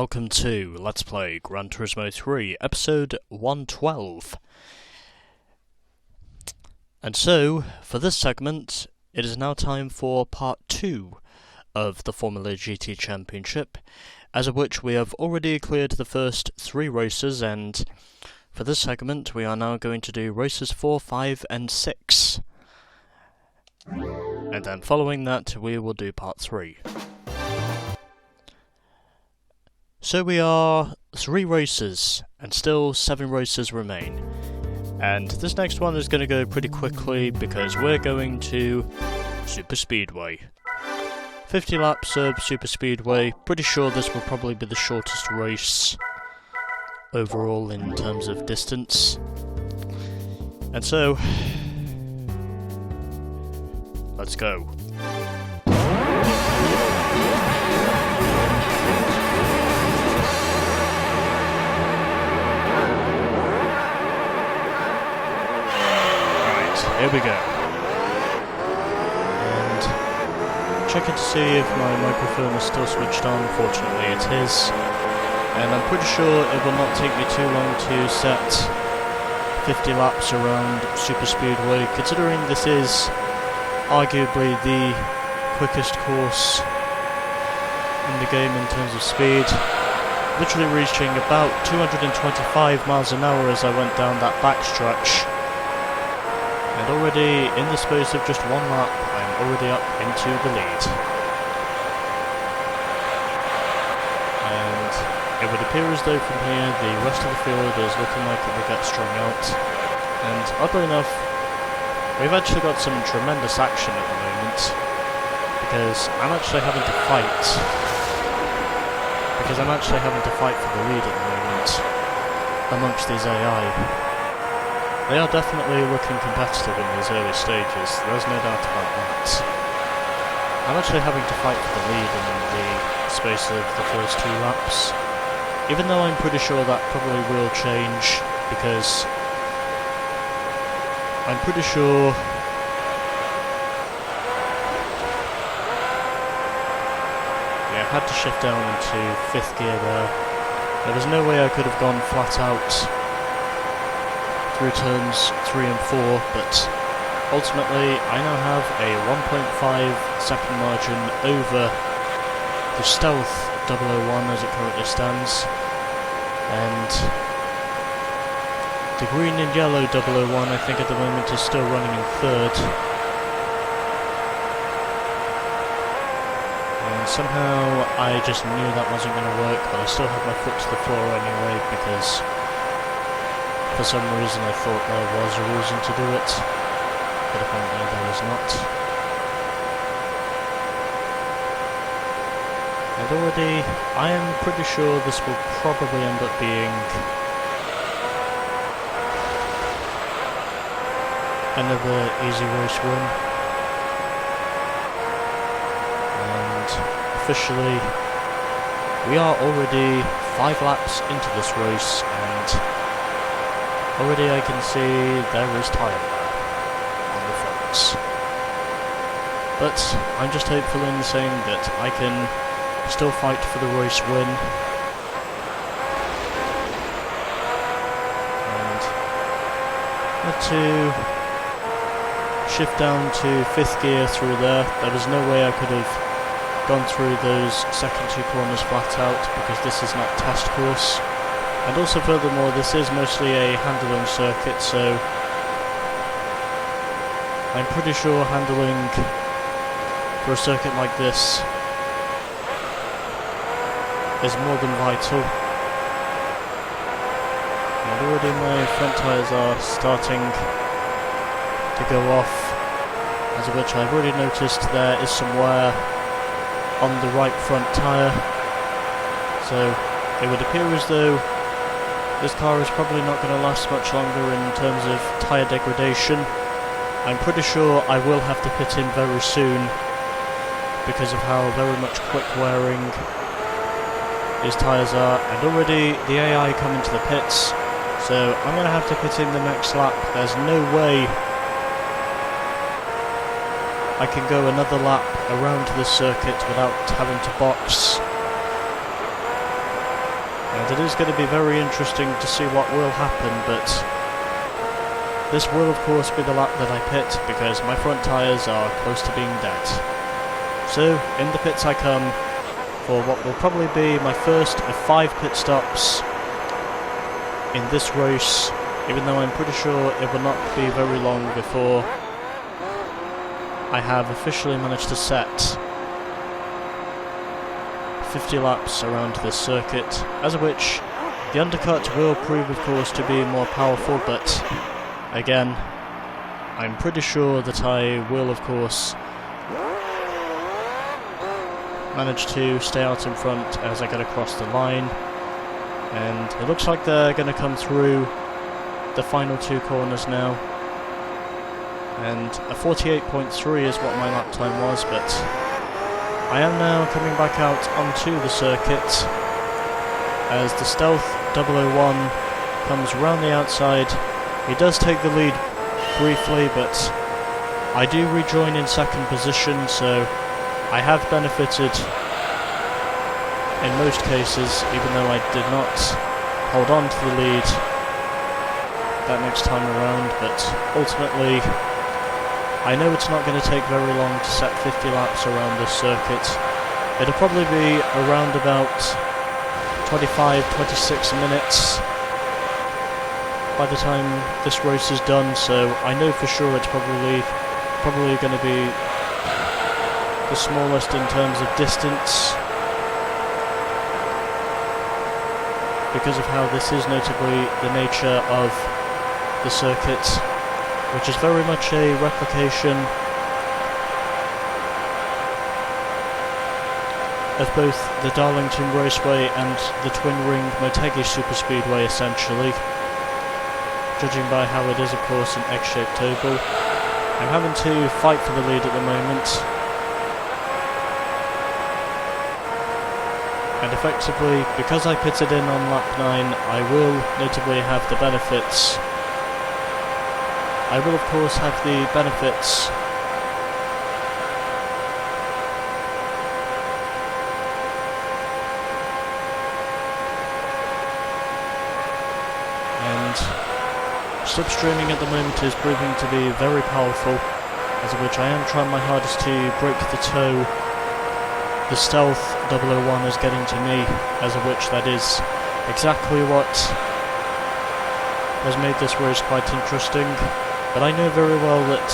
welcome to Let's Play Gran Turismo 3, episode 112. And so, for this segment, it is now time for part 2 of the Formula GT Championship, as of which we have already cleared the first 3 races, and for this segment we are now going to do races 4, 5 and 6. And then following that we will do part 3. So we are 3 races, and still 7 races remain. And this next one is going to go pretty quickly because we're going to Super Speedway. 50 laps of Super Speedway. Pretty sure this will probably be the shortest race overall in terms of distance. And so, let's go. Here we go. And checking to see if my microphone is still switched on. Fortunately it is. And I'm pretty sure it will not take me too long to set 50 laps around Super Speedway, considering this is arguably the quickest course in the game in terms of speed. Literally reaching about 225 miles an hour as I went down that backstretch. And already, in the space of just 1 lap, I'm already up into the lead. And it would appear as though from here, the rest of the field is looking like it will get strung out. And oddly enough, we've actually got some tremendous action at the moment, because I'm actually having to fight. For the lead at the moment, amongst these AI. They are definitely looking competitive in these early stages, there's no doubt about that. I'm actually having to fight for the lead in the space of the first 2 laps, even though I'm pretty sure that probably will change, because I'm pretty sure I had to shift down into 5th gear there. There was no way I could have gone flat out through turns 3 and 4, but ultimately I now have a 1.5 second margin over the Stealth 001 as it currently stands, and the green and yellow 001 I think at the moment is still running in 3rd, and somehow I just knew that wasn't going to work, but I still had my foot to the floor anyway because for some reason I thought there was a reason to do it, but apparently there is not. And already, I am pretty sure this will probably end up being another easy race win. And officially, we are already 5 laps into this race, and already I can see there is tyre wear on the fronts. But I'm just hopeful in saying that I can still fight for the race win. And I had to shift down to 5th gear through there. There was no way I could have gone through those second 2 corners flat out because this is not test course. And also furthermore, this is mostly a handling circuit, so I'm pretty sure handling for a circuit like this is more than vital. And already my front tyres are starting to go off, as of which I've already noticed there is some wear on the right front tyre. So it would appear as though this car is probably not going to last much longer in terms of tyre degradation. I'm pretty sure I will have to pit in very soon because of how very much quick wearing these tyres are, and already the AI come into the pits, so I'm going to have to pit in the next lap. There's no way I can go another lap around this circuit without having to box. And it is going to be very interesting to see what will happen, but this will of course be the lap that I pit, because my front tyres are close to being dead. So, in the pits I come, for what will probably be my first of 5 pit stops in this race, even though I'm pretty sure it will not be very long before I have officially managed to set 50 laps around this circuit, as of which the undercut will prove of course to be more powerful, but again, I'm pretty sure that I will of course manage to stay out in front as I get across the line. And it looks like they're going to come through the final 2 corners now, and a 48.3 is what my lap time was, but I am now coming back out onto the circuit as the Stealth 001 comes round the outside. He does take the lead briefly, but I do rejoin in second position, so I have benefited in most cases, even though I did not hold on to the lead that next time around. But ultimately, I know it's not going to take very long to set 50 laps around this circuit. It'll probably be around about 25-26 minutes by the time this race is done, so I know for sure it's probably going to be the smallest in terms of distance, because of how this is notably the nature of the circuit, which is very much a replication of both the Darlington Raceway and the Twin Ring Motegi Superspeedway, essentially, judging by how it is of course an X-shaped oval. I'm having to fight for the lead at the moment, and effectively, because I pitted in on lap 9, I will notably have the benefits. I will of course have the benefits and slipstreaming at the moment is proving to be very powerful, as of which I am trying my hardest to break the toe the Stealth 001 is getting to me, as of which that is exactly what has made this race quite interesting. But I know very well that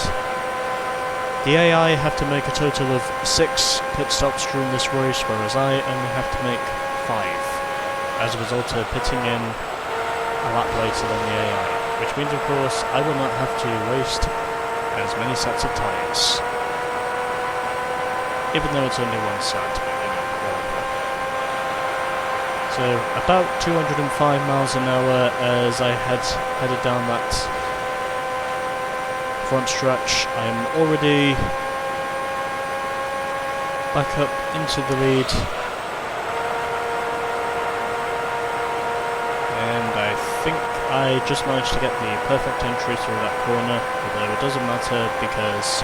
the AI have to make a total of 6 pit stops during this race, whereas I only have to make 5, as a result of pitting in a lap later than the AI, which means of course I will not have to waste as many sets of tyres, even though it's only one set, but you know, whatever. So about 205 miles an hour as I headed down that front stretch. I'm already back up into the lead, and I think I just managed to get the perfect entry through that corner, although it doesn't matter because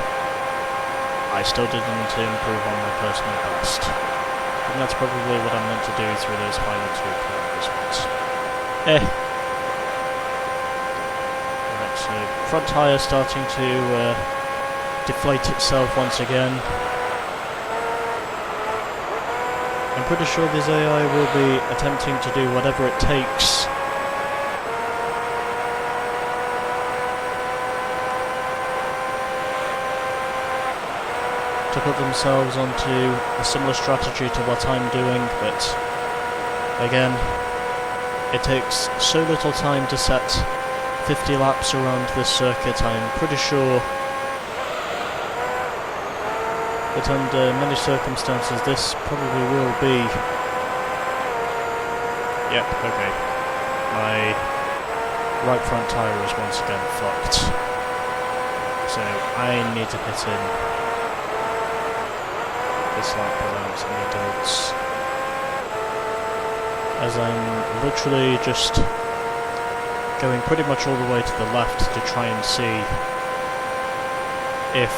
I still didn't improve on my personal best. And that's probably what I'm meant to do through those final 2 corners, but so front tyre starting to deflate itself once again. I'm pretty sure this AI will be attempting to do whatever it takes to put themselves onto a similar strategy to what I'm doing, but again, it takes so little time to set 50 laps around this circuit. I'm pretty sure that under many circumstances this probably will be... Yep, okay. My right front tyre is once again fucked. So I need to pit in this lap without any doubts, as I'm literally just going pretty much all the way to the left to try and see if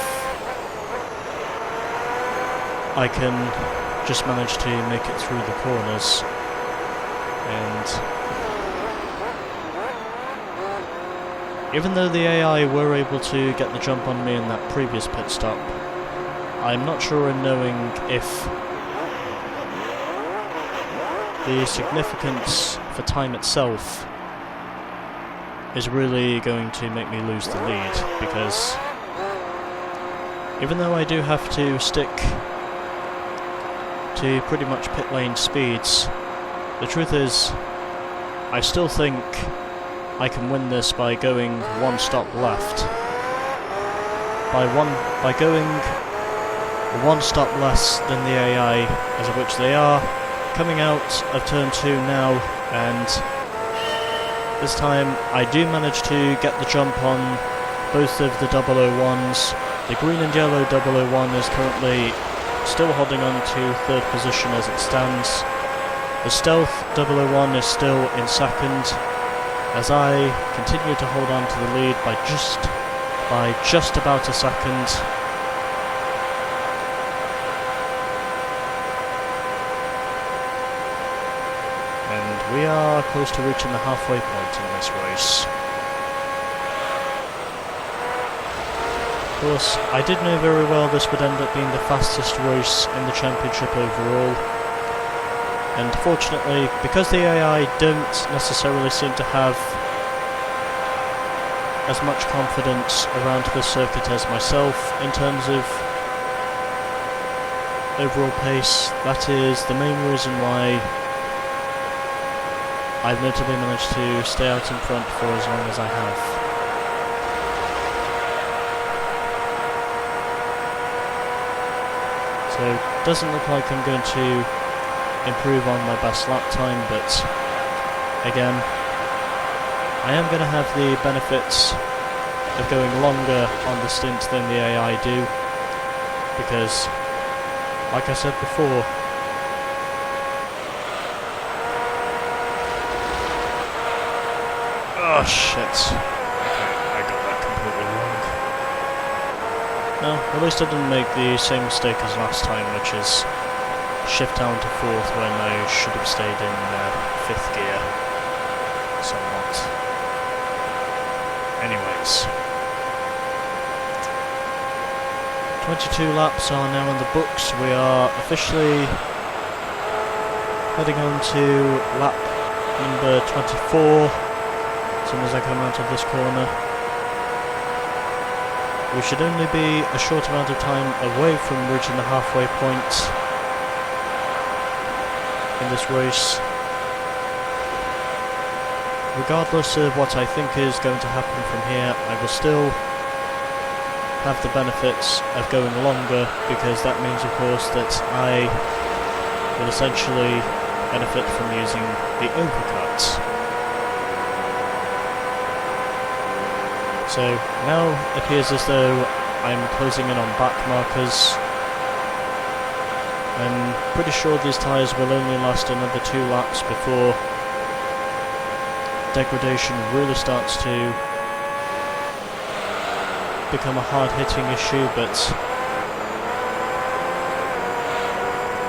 I can just manage to make it through the corners. And even though the AI were able to get the jump on me in that previous pit stop, I'm not sure in knowing if the significance for time itself is really going to make me lose the lead, because even though I do have to stick to pretty much pit lane speeds, the truth is, I still think I can win this by going one stop left. By going one stop less than the AI, as of which they are, coming out of turn 2 now, and this time I do manage to get the jump on both of the 001s. The green and yellow 001 is currently still holding on to 3rd position as it stands. The stealth 001 is still in 2nd, as I continue to hold on to the lead by just about a second. And we are close to reaching the halfway point in this race. Of course, I did know very well this would end up being the fastest race in the championship overall, and fortunately, because the AI don't necessarily seem to have as much confidence around the circuit as myself in terms of overall pace, that is the main reason why I've notably managed to stay out in front for as long as I have. So, doesn't look like I'm going to improve on my best lap time, but again, I am going to have the benefits of going longer on the stint than the AI do, because, like I said before, oh shit, I got that completely wrong. No, at least I didn't make the same mistake as last time, which is shift down to 4th when I should have stayed in 5th gear, somewhat. Anyways, 22 laps are now in the books. We are officially heading on to lap number 24 as soon as I come out of this corner. We should only be a short amount of time away from reaching the halfway point in this race. Regardless of what I think is going to happen from here, I will still have the benefits of going longer, because that means, of course, that I will essentially benefit from using the overcut. So now it appears as though I'm closing in on back markers. I'm pretty sure these tyres will only last another 2 laps before degradation really starts to become a hard-hitting issue, but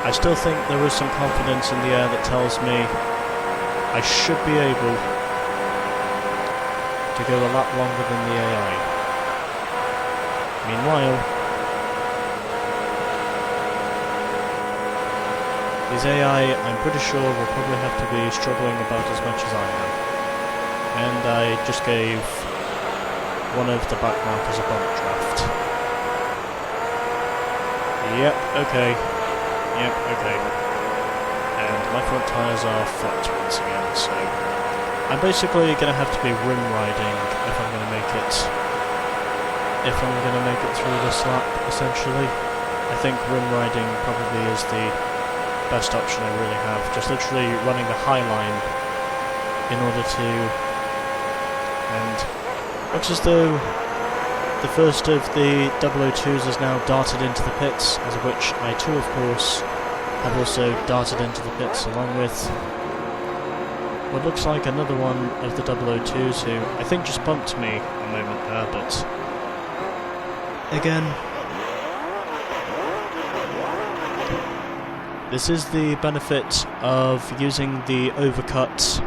I still think there is some confidence in the air that tells me I should be able to go a lot longer than the AI. Meanwhile, these AI, I'm pretty sure, will probably have to be struggling about as much as I am. And I just gave one of the back markers a bump draft. Yep, okay. Yep, okay. And my front tyres are flat once again, so I'm basically going to have to be rim riding if I'm going to make it. If I'm going to make it through this lap, essentially. I think rim riding probably is the best option I really have. Just literally running the high line in order to. And looks as though the first of the 002s has now darted into the pits, as of which I too, of course, have also darted into the pits along with what looks like another one of the 002s who I think just bumped me a moment there, but again, This is the benefit of using the overcut.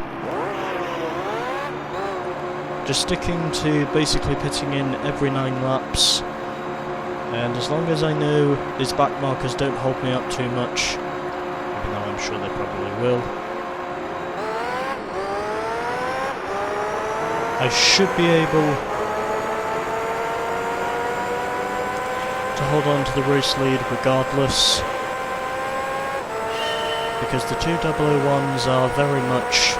Just sticking to basically pitting in every 9 laps, and as long as I know these back markers don't hold me up too much, even though I'm sure they probably will, I should be able to hold on to the race lead regardless, because the two 001s are very much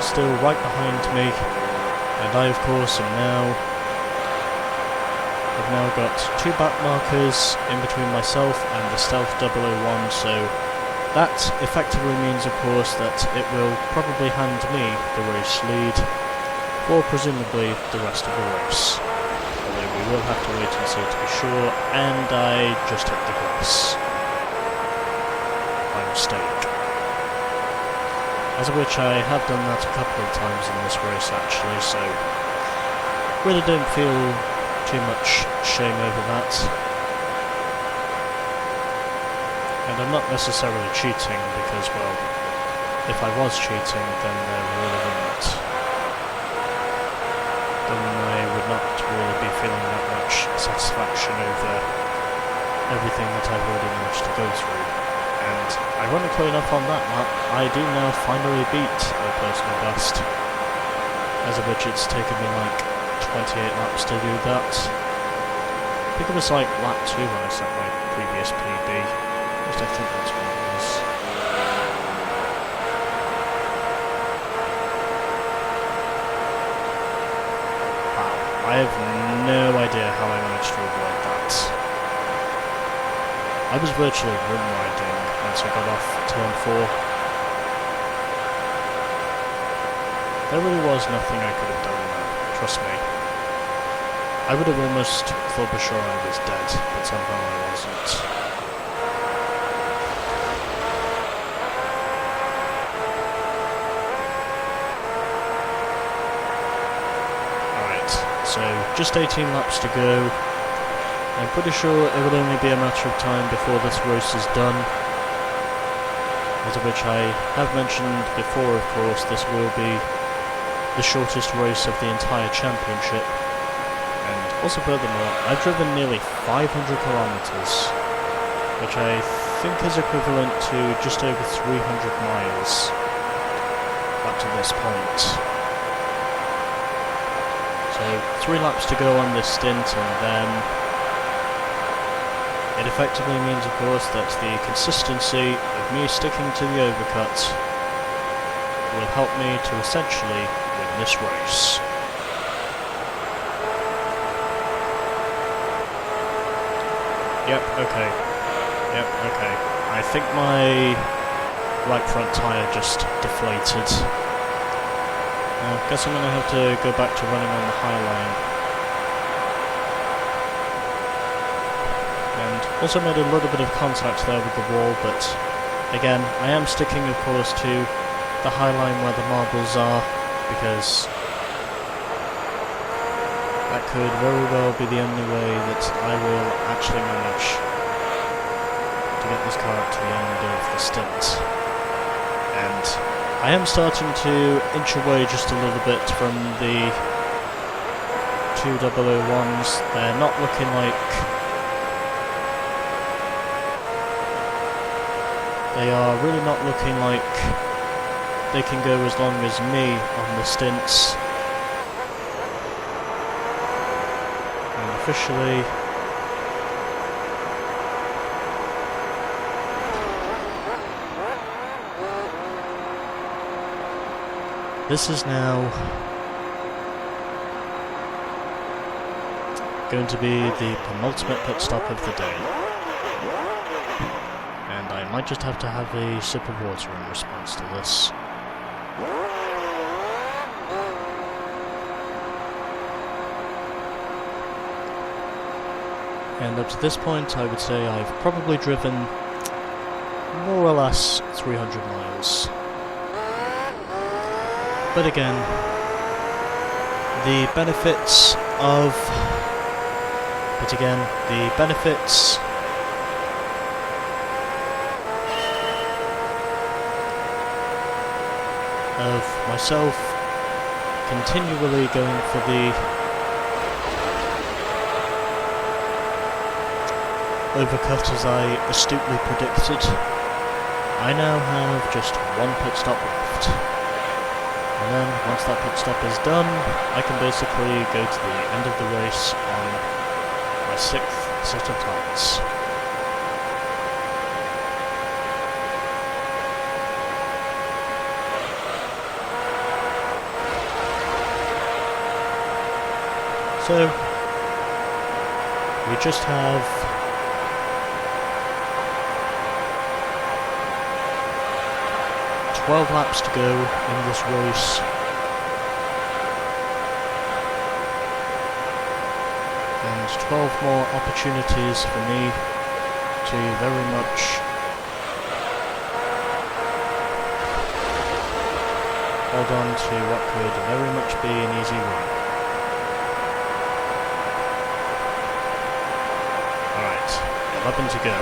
still right behind me, and I of course have now got 2 back markers in between myself and the stealth 001, so that effectively means of course that it will probably hand me the race lead for presumably the rest of the race. Although we will have to wait and see to be sure, and I just hit the grass by mistake. As of which I have done that a couple of times in this race actually, so really don't feel too much shame over that. And I'm not necessarily cheating because, well, if I was cheating then I would not really be feeling that much satisfaction over everything that I've already managed to go through. And ironically enough on that map, I do now finally beat my personal best, as of which it's taken me like 28 laps to do that. I think it was like lap 2 when I set my previous PB, at least I think that's what it was. Wow, I have no idea how I managed to avoid that. I was virtually run riding once I got off turn 4. There really was nothing I could have done there, trust me. I would have almost thought for sure I was dead, but somehow I wasn't. Alright, so just 18 laps to go. I'm pretty sure it will only be a matter of time before this race is done. As of which I have mentioned before, of course, this will be the shortest race of the entire championship. And also furthermore, I've driven nearly 500 kilometers, which I think is equivalent to just over 300 miles up to this point. So 3 laps to go on this stint, and then it effectively means, of course, that the consistency of me sticking to the overcut will help me to essentially win this race. Yep, okay. I think my right front tyre just deflated. I guess I'm going to have to go back to running on the high line. Also made a little bit of contact there with the wall, but again, I am sticking of course to the high line where the marbles are, because that could very well be the only way that I will actually manage to get this car up to the end of the stint. And I am starting to inch away just a little bit from the two 001s. They're not looking like they are really not looking like they can go as long as me on the stints. And officially, this is now going to be the penultimate pit stop of the day. I might just have to have a sip of water in response to this. And up to this point, I would say I've probably driven more or less 300 miles. But again, the benefits of myself continually going for the overcut as I astutely predicted, I now have just one pit stop left. And then, once that pit stop is done, I can basically go to the end of the race on my 6th set of tyres. So, we just have 12 laps to go in this race. And 12 more opportunities for me to very much hold on to what could very much be an easy win. Alright, 11 to go.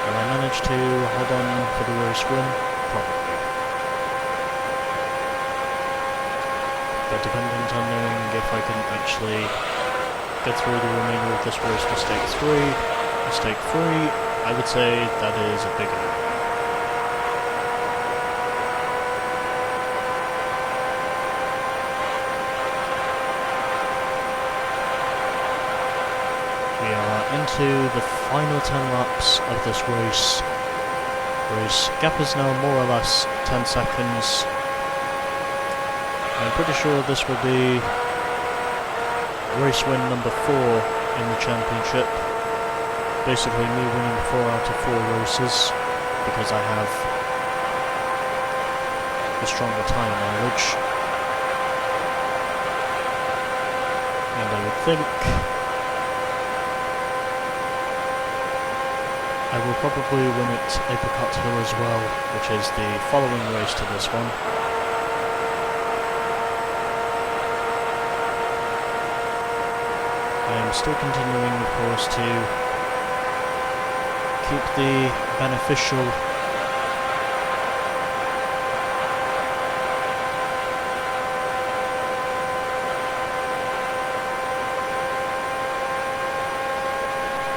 Will I manage to hold on for the race win? Probably. But dependent on knowing if I can actually get through the remainder of this race to mistake 3, I would say that is a big one. We are into the final 10 laps of this race. Race gap is now more or less 10 seconds. I'm pretty sure this will be race win number 4 in the championship. Basically me winning 4 out of 4 races because I have the stronger tyre mileage. And I would think I will probably win at Apricot Hill as well, which is the following race to this one. I am still continuing, of course, to keep the beneficial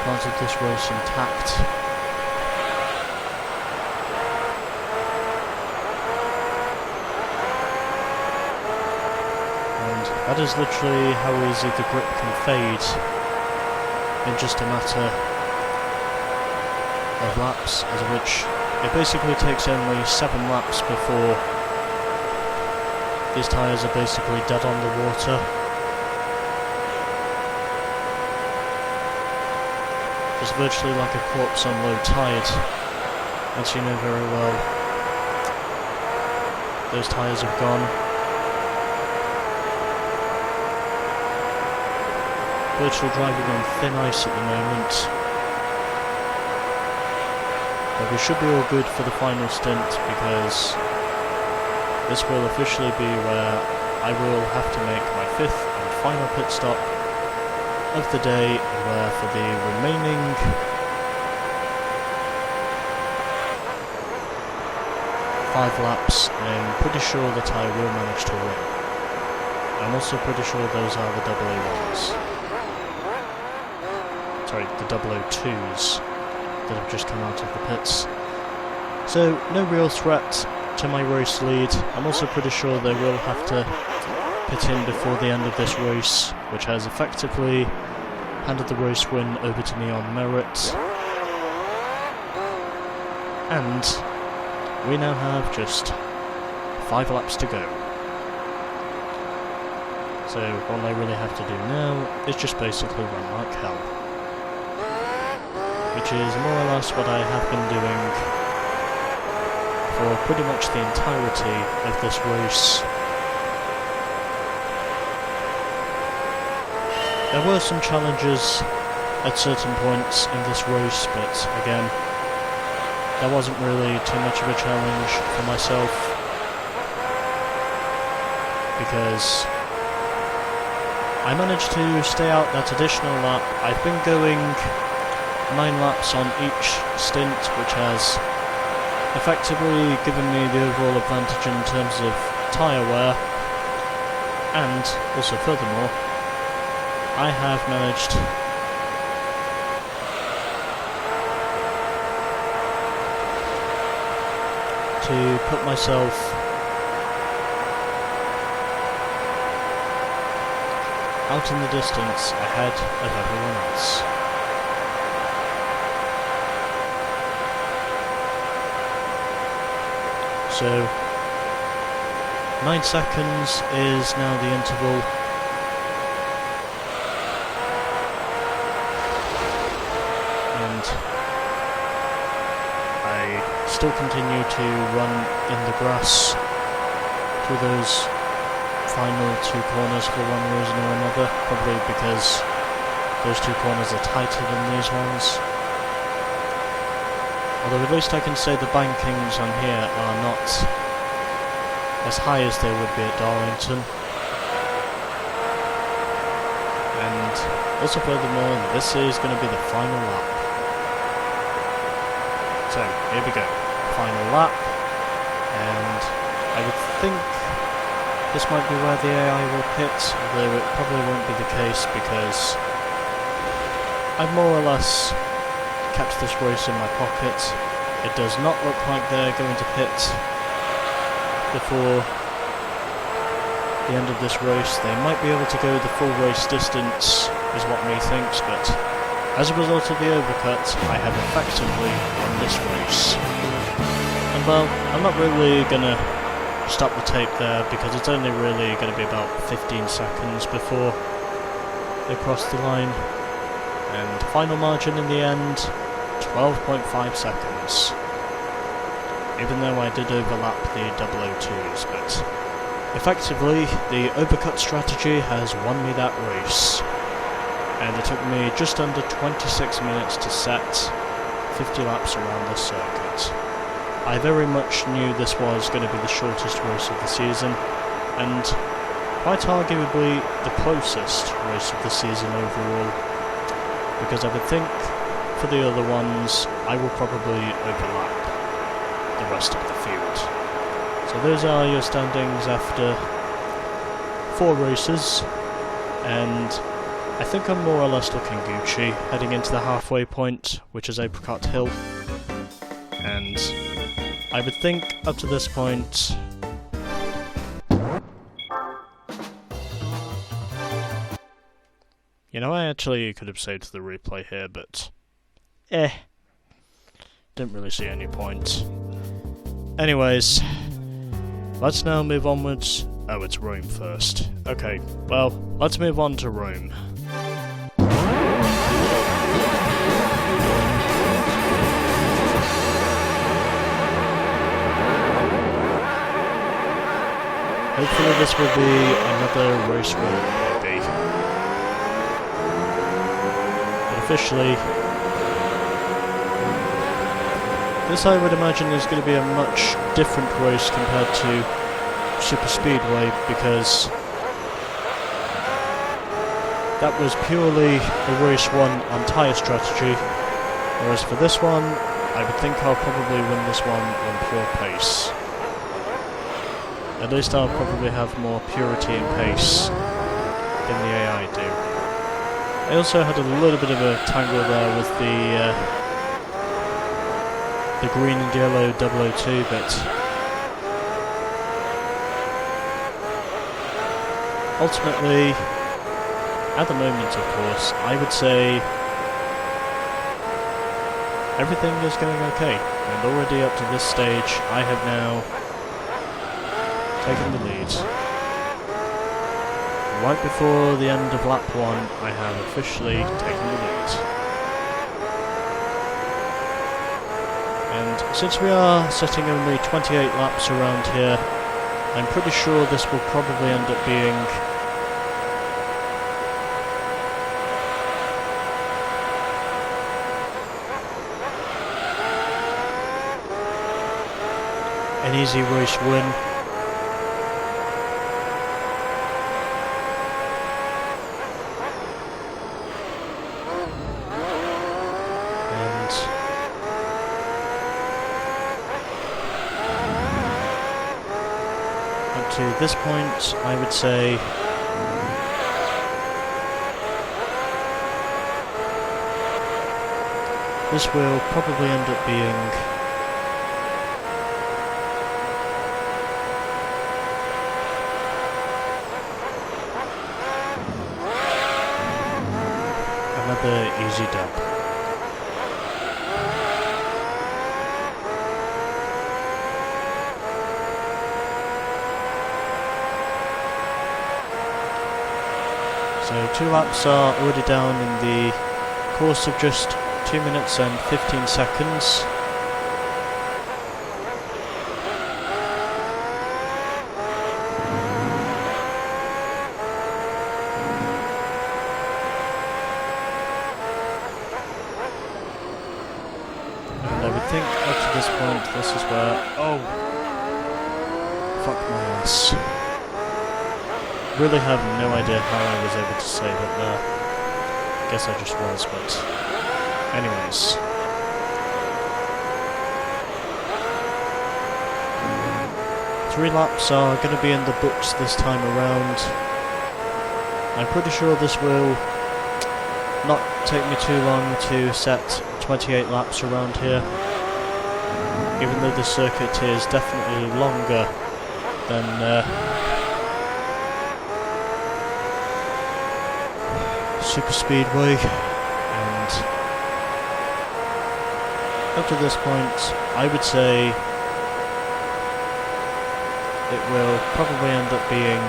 part of this race intact. That is literally how easy the grip can fade in just a matter of laps, as of which it basically takes only 7 laps before these tyres are basically dead on the water. Just virtually like a corpse on low tide, as you know very well. Those tyres have gone. Virtually driving on thin ice at the moment, but we should be all good for the final stint because this will officially be where I will have to make my 5th and final pit stop of the day, where for the remaining five laps I'm pretty sure that I will manage to win. I'm also pretty sure those are the double A1s. Sorry, the 002s that have just come out of the pits. So, no real threat to my race lead. I'm also pretty sure they will have to pit in before the end of this race, which has effectively handed the race win over to me on merit. And we now have just 5 laps to go. So, all I really have to do now is just basically run like hell. Which is more or less what I have been doing for pretty much the entirety of this race. There were some challenges at certain points in this race, but again, there wasn't really too much of a challenge for myself, because I managed to stay out that additional lap. I've been going 9 laps on each stint, which has effectively given me the overall advantage in terms of tyre wear, and also furthermore, I have managed to put myself out in the distance ahead of everyone else. So 9 seconds is now the interval. And I still continue to run in the grass through those final 2 corners for one reason or another, probably because those 2 corners are tighter than these ones. Although at least I can say the bankings on here are not as high as they would be at Darlington. And also furthermore, this is going to be the final lap. So, here we go. Final lap. And I would think this might be where the AI will pit, although it probably won't be the case because I've more or less kept this race in my pocket. It does not look like they're going to pit before the end of this race. They might be able to go the full race distance, is what me thinks, but as a result of the overcut, I have effectively won this race. And well, I'm not really gonna stop the tape there because it's only really going to be about 15 seconds before they cross the line, and final margin in the end 12.5 seconds, even though I did overlap the 002s, but effectively the overcut strategy has won me that race, and it took me just under 26 minutes to set 50 laps around the circuit. I very much knew this was going to be the shortest race of the season, and quite arguably the closest race of the season overall, because I would think for the other ones I will probably overlap the rest of the field. So those are your standings after 4 races, and I think I'm more or less looking Gucci heading into the halfway point, which is Apricot Hill, and I would think up to this point you know, I actually could have saved the replay here, but didn't really see any point. Anyways, let's now move onwards. Oh, it's Rome first. Okay, well, let's move on to Rome. Hopefully this will be another race road, maybe. But officially, this I would imagine is going to be a much different race compared to Super Speedway, because that was purely a race won on tyre strategy, whereas for this one, I would think I'll probably win this one on pure pace. At least I'll probably have more purity and pace than the AI do. I also had a little bit of a tangle there with the green and yellow 002, but ultimately, at the moment of course, I would say everything is going okay, and already up to this stage I have now taking the lead. Right before the end of lap 1, I have officially taken the lead. And since we are setting only 28 laps around here, I'm pretty sure this will probably end up being an easy race win. And up to this point, I would say this will probably end up being another easy dub. So 2 laps are already down in the course of just 2 minutes and 15 seconds. And I would think up to this point this is where... oh! Fuck my ass. Really have no idea how I was able to say that there. Guess I just was, but... anyways. Three laps are going to be in the books this time around. I'm pretty sure this will not take me too long to set 28 laps around here. Even though the circuit is definitely longer than Super Speedway, and up to this point I would say it will probably end up being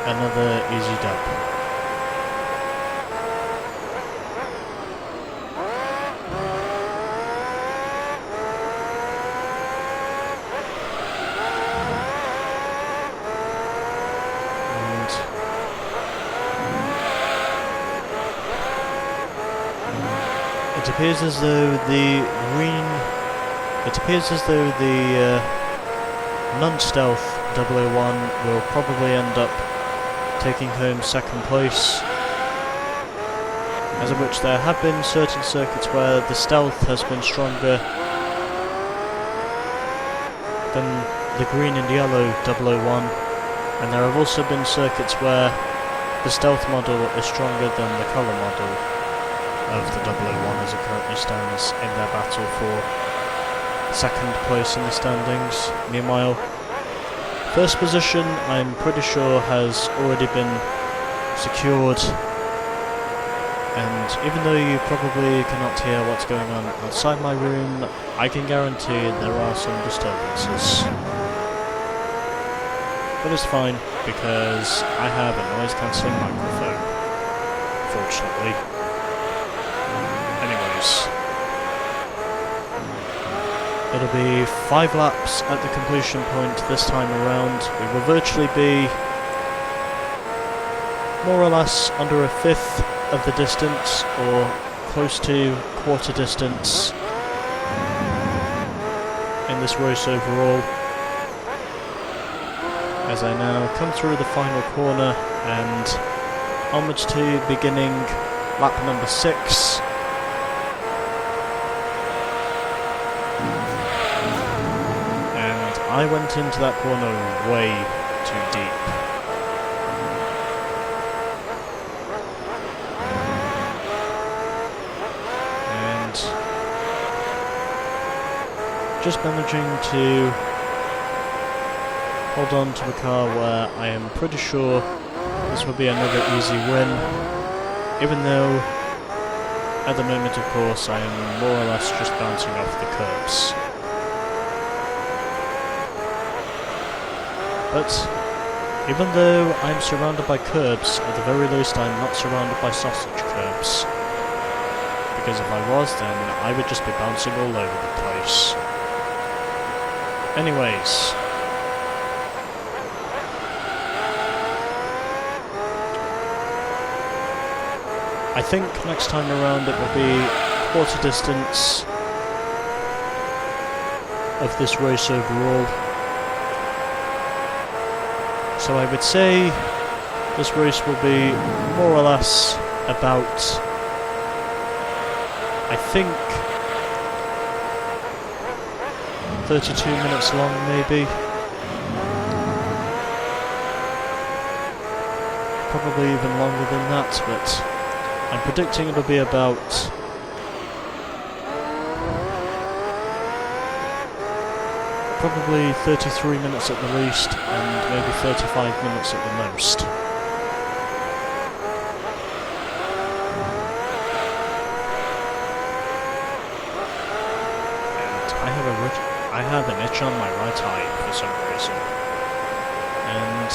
another easy dub. It appears as though the non-stealth 001 will probably end up taking home second place, as of which there have been certain circuits where the stealth has been stronger than the green and yellow 001, and there have also been circuits where the stealth model is stronger than the colour model of the 001 as it currently stands in their battle for second place in the standings. Meanwhile, first position I'm pretty sure has already been secured, and even though you probably cannot hear what's going on outside my room, I can guarantee there are some disturbances. But it's fine, because I have a noise cancelling microphone, fortunately. Anyways, it'll be 5 laps at the completion point this time around. We will virtually be more or less under a fifth of the distance, or close to quarter distance in this race overall, as I now come through the final corner and onwards to beginning lap number 6. I went into that corner way too deep. And just managing to hold on to the car where I am pretty sure this will be another easy win, even though at the moment, of course, I am more or less just bouncing off the curbs. But even though I'm surrounded by curbs, at the very least I'm not surrounded by sausage curbs. Because if I was, then I would just be bouncing all over the place. Anyways, I think next time around it will be quarter distance of this race overall. So I would say this race will be more or less about, I think, 32 minutes long maybe. Probably even longer than that, but I'm predicting it'll be about probably 33 minutes at the least, and maybe 35 minutes at the most. I have an itch on my right eye for some reason, and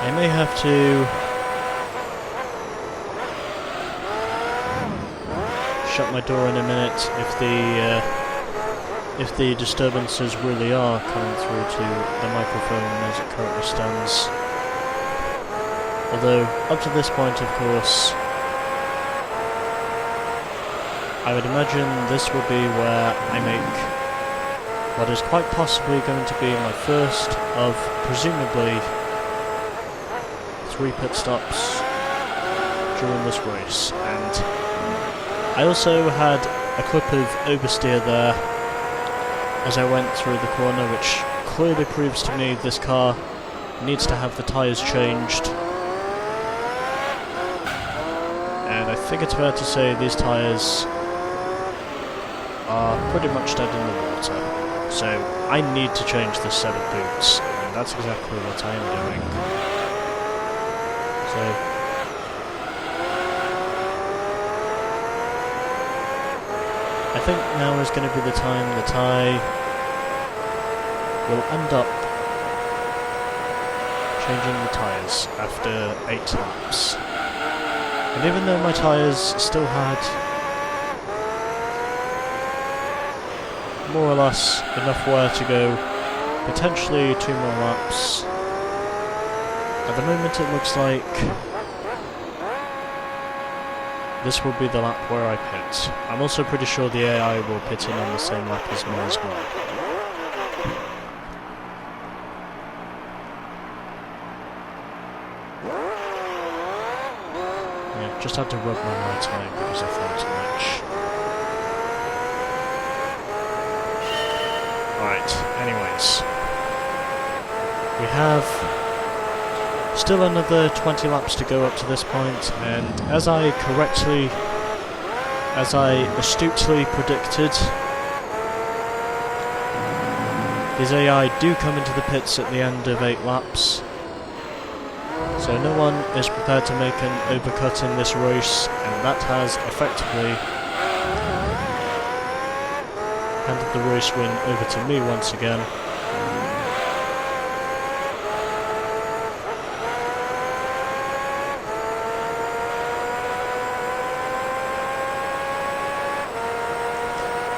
I may have to shut my door in a minute if the disturbances really are coming through to the microphone as it currently stands. Although up to this point, of course, I would imagine this will be where I make what is quite possibly going to be my first of presumably 3 pit stops during this race. And I also had a clip of oversteer there as I went through the corner, which clearly proves to me this car needs to have the tyres changed. And I think it's fair to say these tyres are pretty much dead in the water, so I need to change the set of boots, and that's exactly what I am doing. So I think now is going to be the time that I will end up changing the tyres after 8 laps. And even though my tyres still had more or less enough wear to go potentially 2 more laps, at the moment it looks like this will be the lap where I pit. I'm also pretty sure the AI will pit in on the same lap as me as well. Yeah, just had to rub my right eye because I felt too much. Right, anyways, we have still another 20 laps to go up to this point, and as I astutely predicted, his AI do come into the pits at the end of 8 laps, so no one is prepared to make an overcut in this race, and that has effectively handed the race win over to me once again.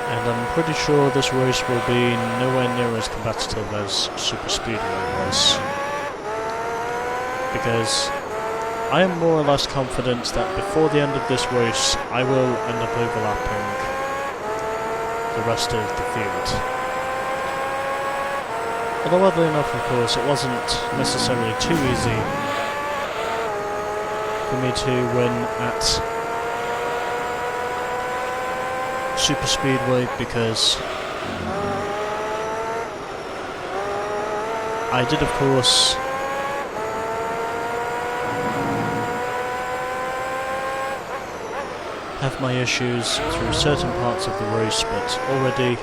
And I'm pretty sure this race will be nowhere near as competitive as Super Speedway was, because I am more or less confident that before the end of this race I will end up overlapping the rest of the field. Although oddly enough, of course, it wasn't necessarily too easy for me to win at Super Speedway, because I did, of course, have my issues through certain parts of the race, but already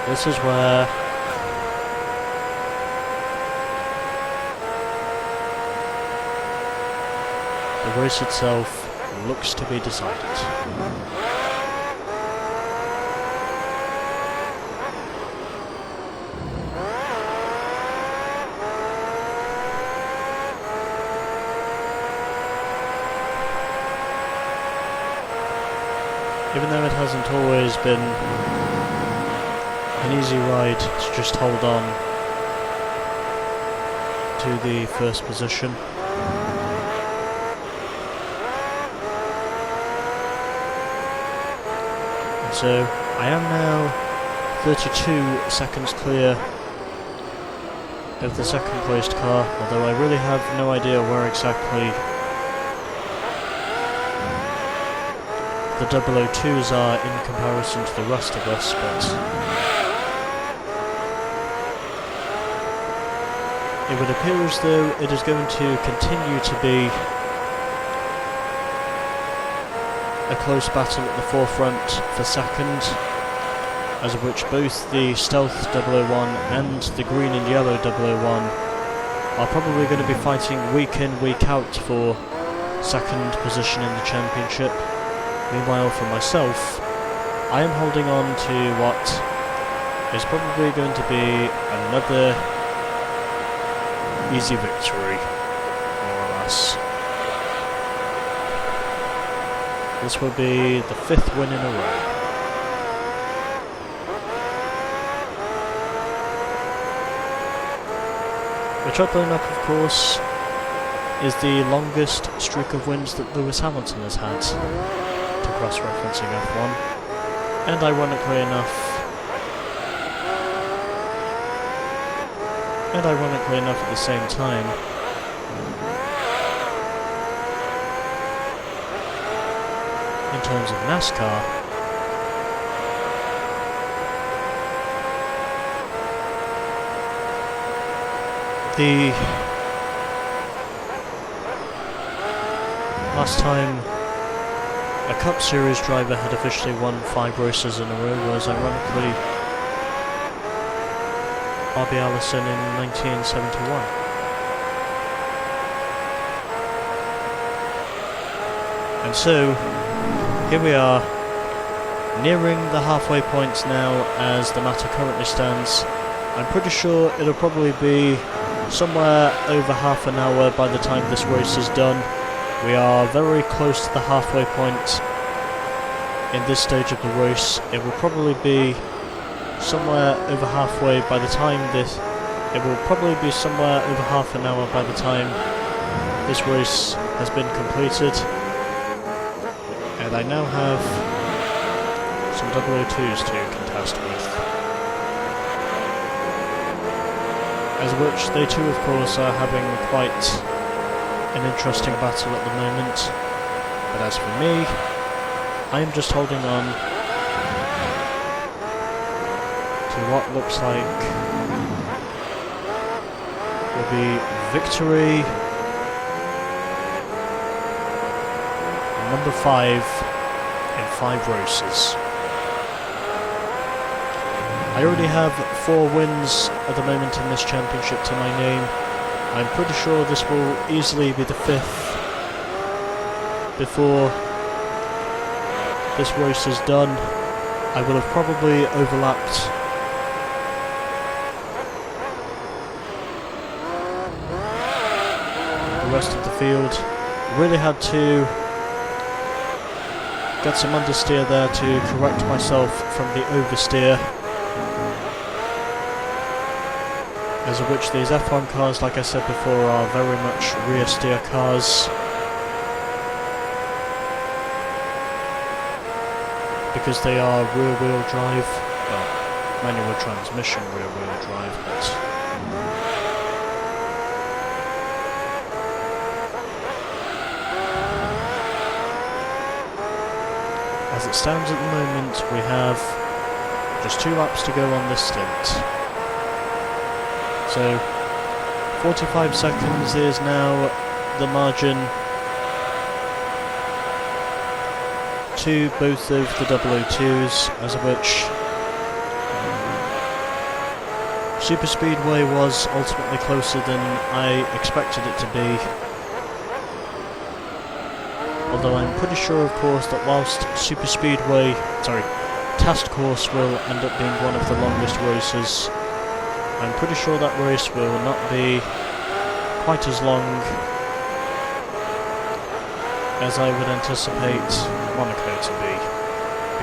this is where the race itself looks to be decided. even though it hasn't always been an easy ride to just hold on to the first position. And so I am now 32 seconds clear of the second placed car, although I really have no idea where exactly the 002s are in comparison to the rest of us, but it would appear as though it is going to continue to be a close battle at the forefront for second, as of which both the Stealth 001 and the green and yellow 001 are probably going to be fighting week in, week out for second position in the championship. Meanwhile, for myself, I am holding on to what is probably going to be another easy victory, more or less. This will be the 5th win in a row. Which, oddly enough, of course, is the longest streak of wins that Lewis Hamilton has had, to cross-referencing F1. And ironically enough, at the same time, in terms of NASCAR, the last time a Cup Series driver had officially won 5 races in a row was, ironically, Bobby Allison in 1971. And so, here we are, nearing the halfway point now as the matter currently stands. I'm pretty sure it'll probably be somewhere over half an hour by the time this race is done. We are very close to the halfway point in this stage of the race. It will probably be somewhere over halfway by the time this... It will probably be somewhere over half an hour by the time this race has been completed. And I now have some 002s to contest with. As which they too, of course, are having quite an interesting battle at the moment. But as for me, I am just holding on to what looks like will be victory number 5 in 5 races. I already have 4 wins at the moment in this championship to my name. I'm pretty sure this will easily be the 5th before this race is done. I will have probably overlapped the rest of the field. Really had to get some understeer there to correct myself from the oversteer. As of which these F1 cars, like I said before, are very much rear steer cars. Because they are rear wheel drive, well, manual transmission rear wheel drive, but as it stands at the moment, we have just 2 laps to go on this stint. So, 45 seconds is now the margin to both of the 002s, as of which Super Speedway was ultimately closer than I expected it to be. Although I'm pretty sure, of course, that whilst Super Speedway, Test Course will end up being one of the longest races, I'm pretty sure that race will not be quite as long as I would anticipate Monaco to be.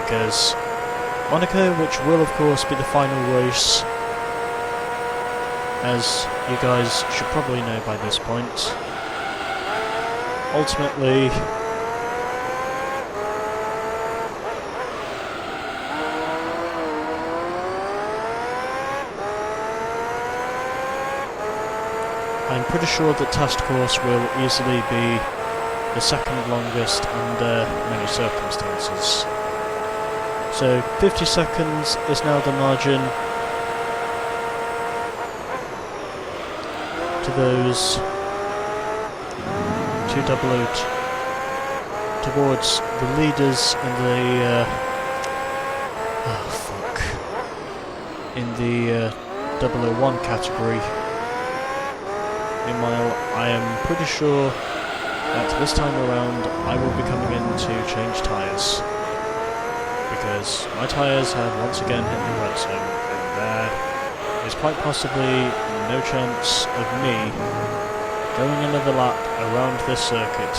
because Monaco, which will of course be the final race, as you guys should probably know by this point, ultimately I'm pretty sure that Task Course will easily be the second longest under many circumstances. So 50 seconds is now the margin to those two towards the leaders in the in the 001 category. Meanwhile, I am pretty sure that this time around I will be coming in to change tyres, because my tyres have once again hit the red zone, and there is quite possibly no chance of me going another lap around this circuit,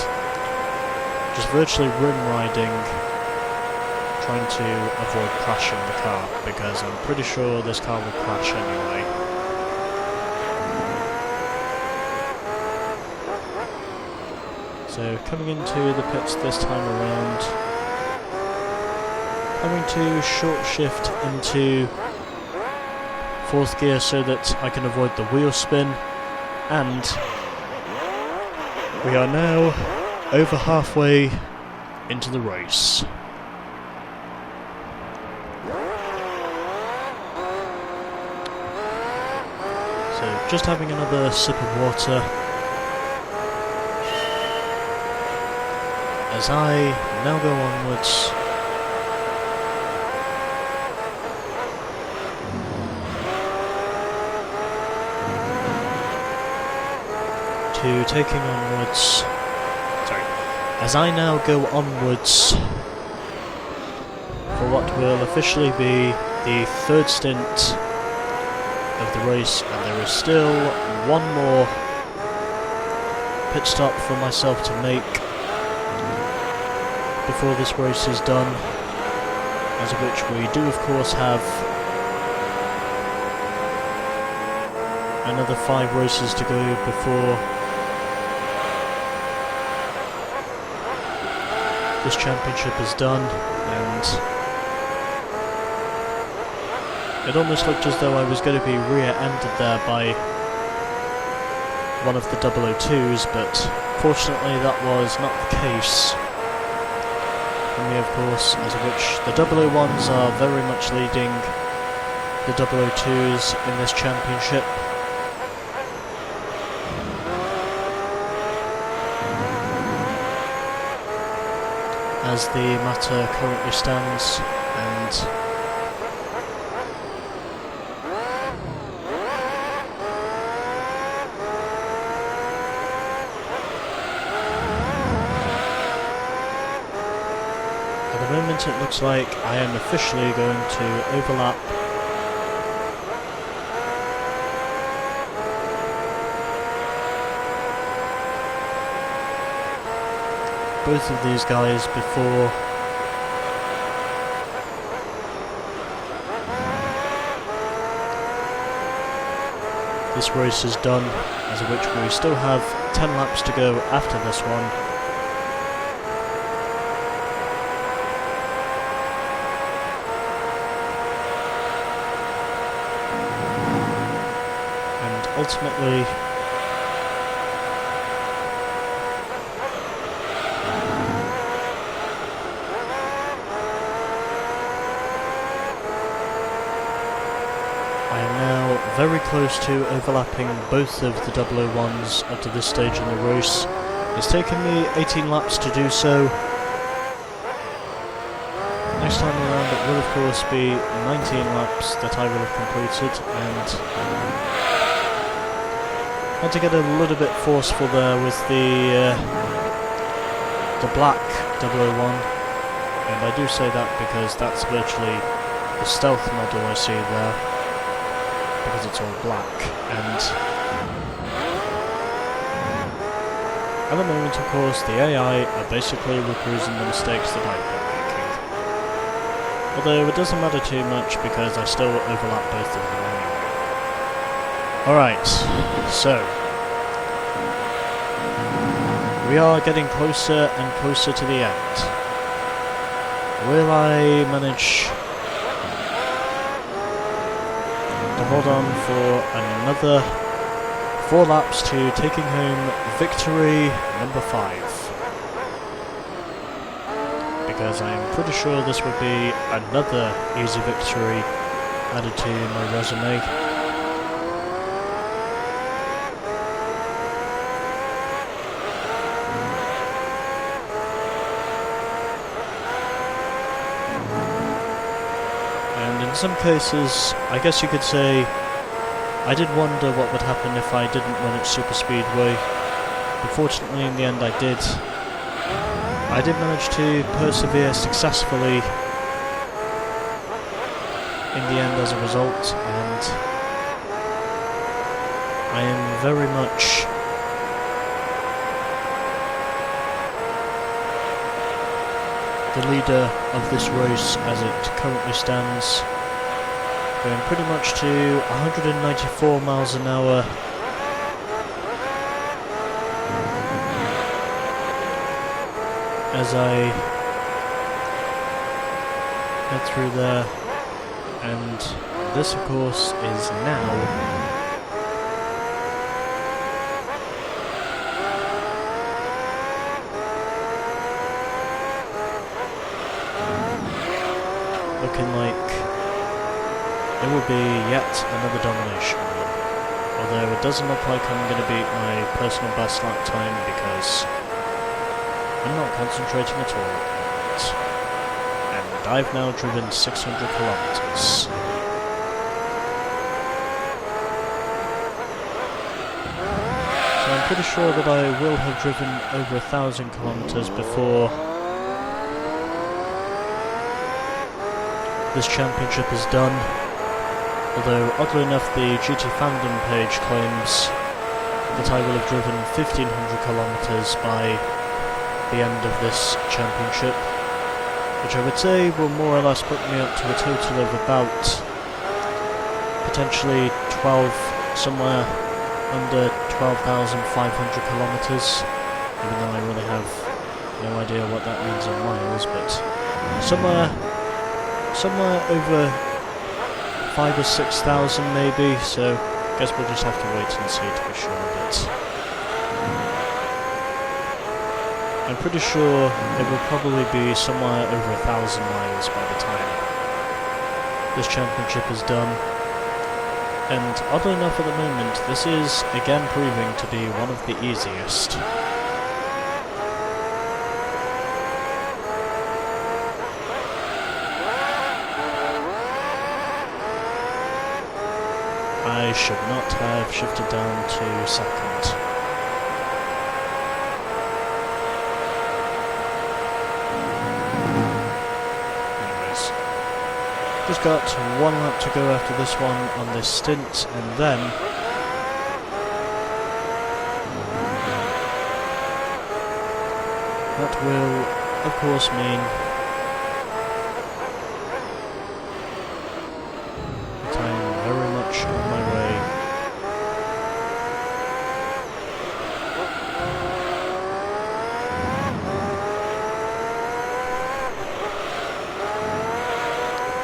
just virtually rim riding, trying to avoid crashing the car, because I'm pretty sure this car will crash anyway. So coming into the pits this time around, having to short shift into 4th gear so that I can avoid the wheel spin, and we are now over halfway into the race. So just having another sip of water as I now go onwards to taking onwards. As I now go onwards for what will officially be the 3rd stint of the race, and there is still one more pit stop for myself to make before this race is done, as of which we do of course have another 5 races to go before this championship is done, and it almost looked as though I was going to be rear-ended there by one of the 002s, but fortunately that was not the case for me, of course, as of which the 001s are very much leading the 002s in this championship. As the matter currently stands, and at the moment it looks like I am officially going to overlap both of these guys before this race is done, as of which we still have 10 laps to go after this one. And ultimately very close to overlapping both of the 001s up to this stage in the race. It's taken me 18 laps to do so. Next time around it will of course be 19 laps that I will have completed, and had to get a little bit forceful there with the black 001, and I do say that because that's virtually the stealth model I see there, because it's all black, and at the moment of course the AI are basically reprising the mistakes that I've been making. Although it doesn't matter too much because I still overlap both of them anyway. Alright, so we are getting closer and closer to the end. Will I manage to hold on for another 4 laps to taking home victory number 5? Because I am pretty sure this would be another easy victory added to my resume. And in some cases, I guess you could say, I did wonder what would happen if I didn't win at Super Speedway, but fortunately in the end I did. I did manage to persevere successfully in the end as a result, and I am very much the leader of this race as it currently stands, going pretty much to 194 miles an hour. As I head through there, and this of course is now looking like it will be yet another domination run. Although it doesn't look like I'm going to beat my personal best lap time because I'm not concentrating at all at the moment. And I've now driven 600 kilometers. So I'm pretty sure that I will have driven over 1,000 kilometers before this championship is done. Although, oddly enough, the GT Fandom page claims that I will have driven 1,500 kilometers by the end of this championship, which I would say will more or less put me up to a total of about potentially somewhere under 12,500 kilometers, even though I really have no idea what that means in miles, but somewhere over 5,000 or 6,000 maybe, so I guess we'll just have to wait and see to be sure of it. I'm pretty sure it will probably be somewhere over 1,000 miles by the time this championship is done. And oddly enough at the moment, this is again proving to be one of the easiest. I should not have shifted down to second. Just got 1 lap to go after this one on this stint, and then that will, of course, mean that I am very much on my way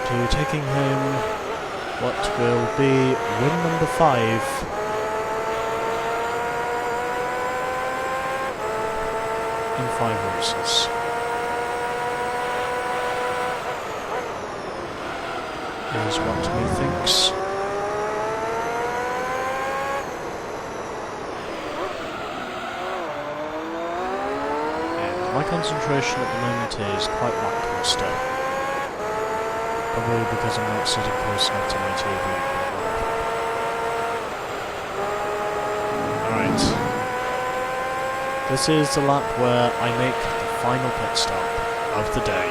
to taking home what will be win number 5 in 5 races. Is what he thinks. And my concentration at the moment is quite lackluster. Probably because I'm not sitting close enough to my TV. Alright. This is the lap where I make the final pit stop of the day.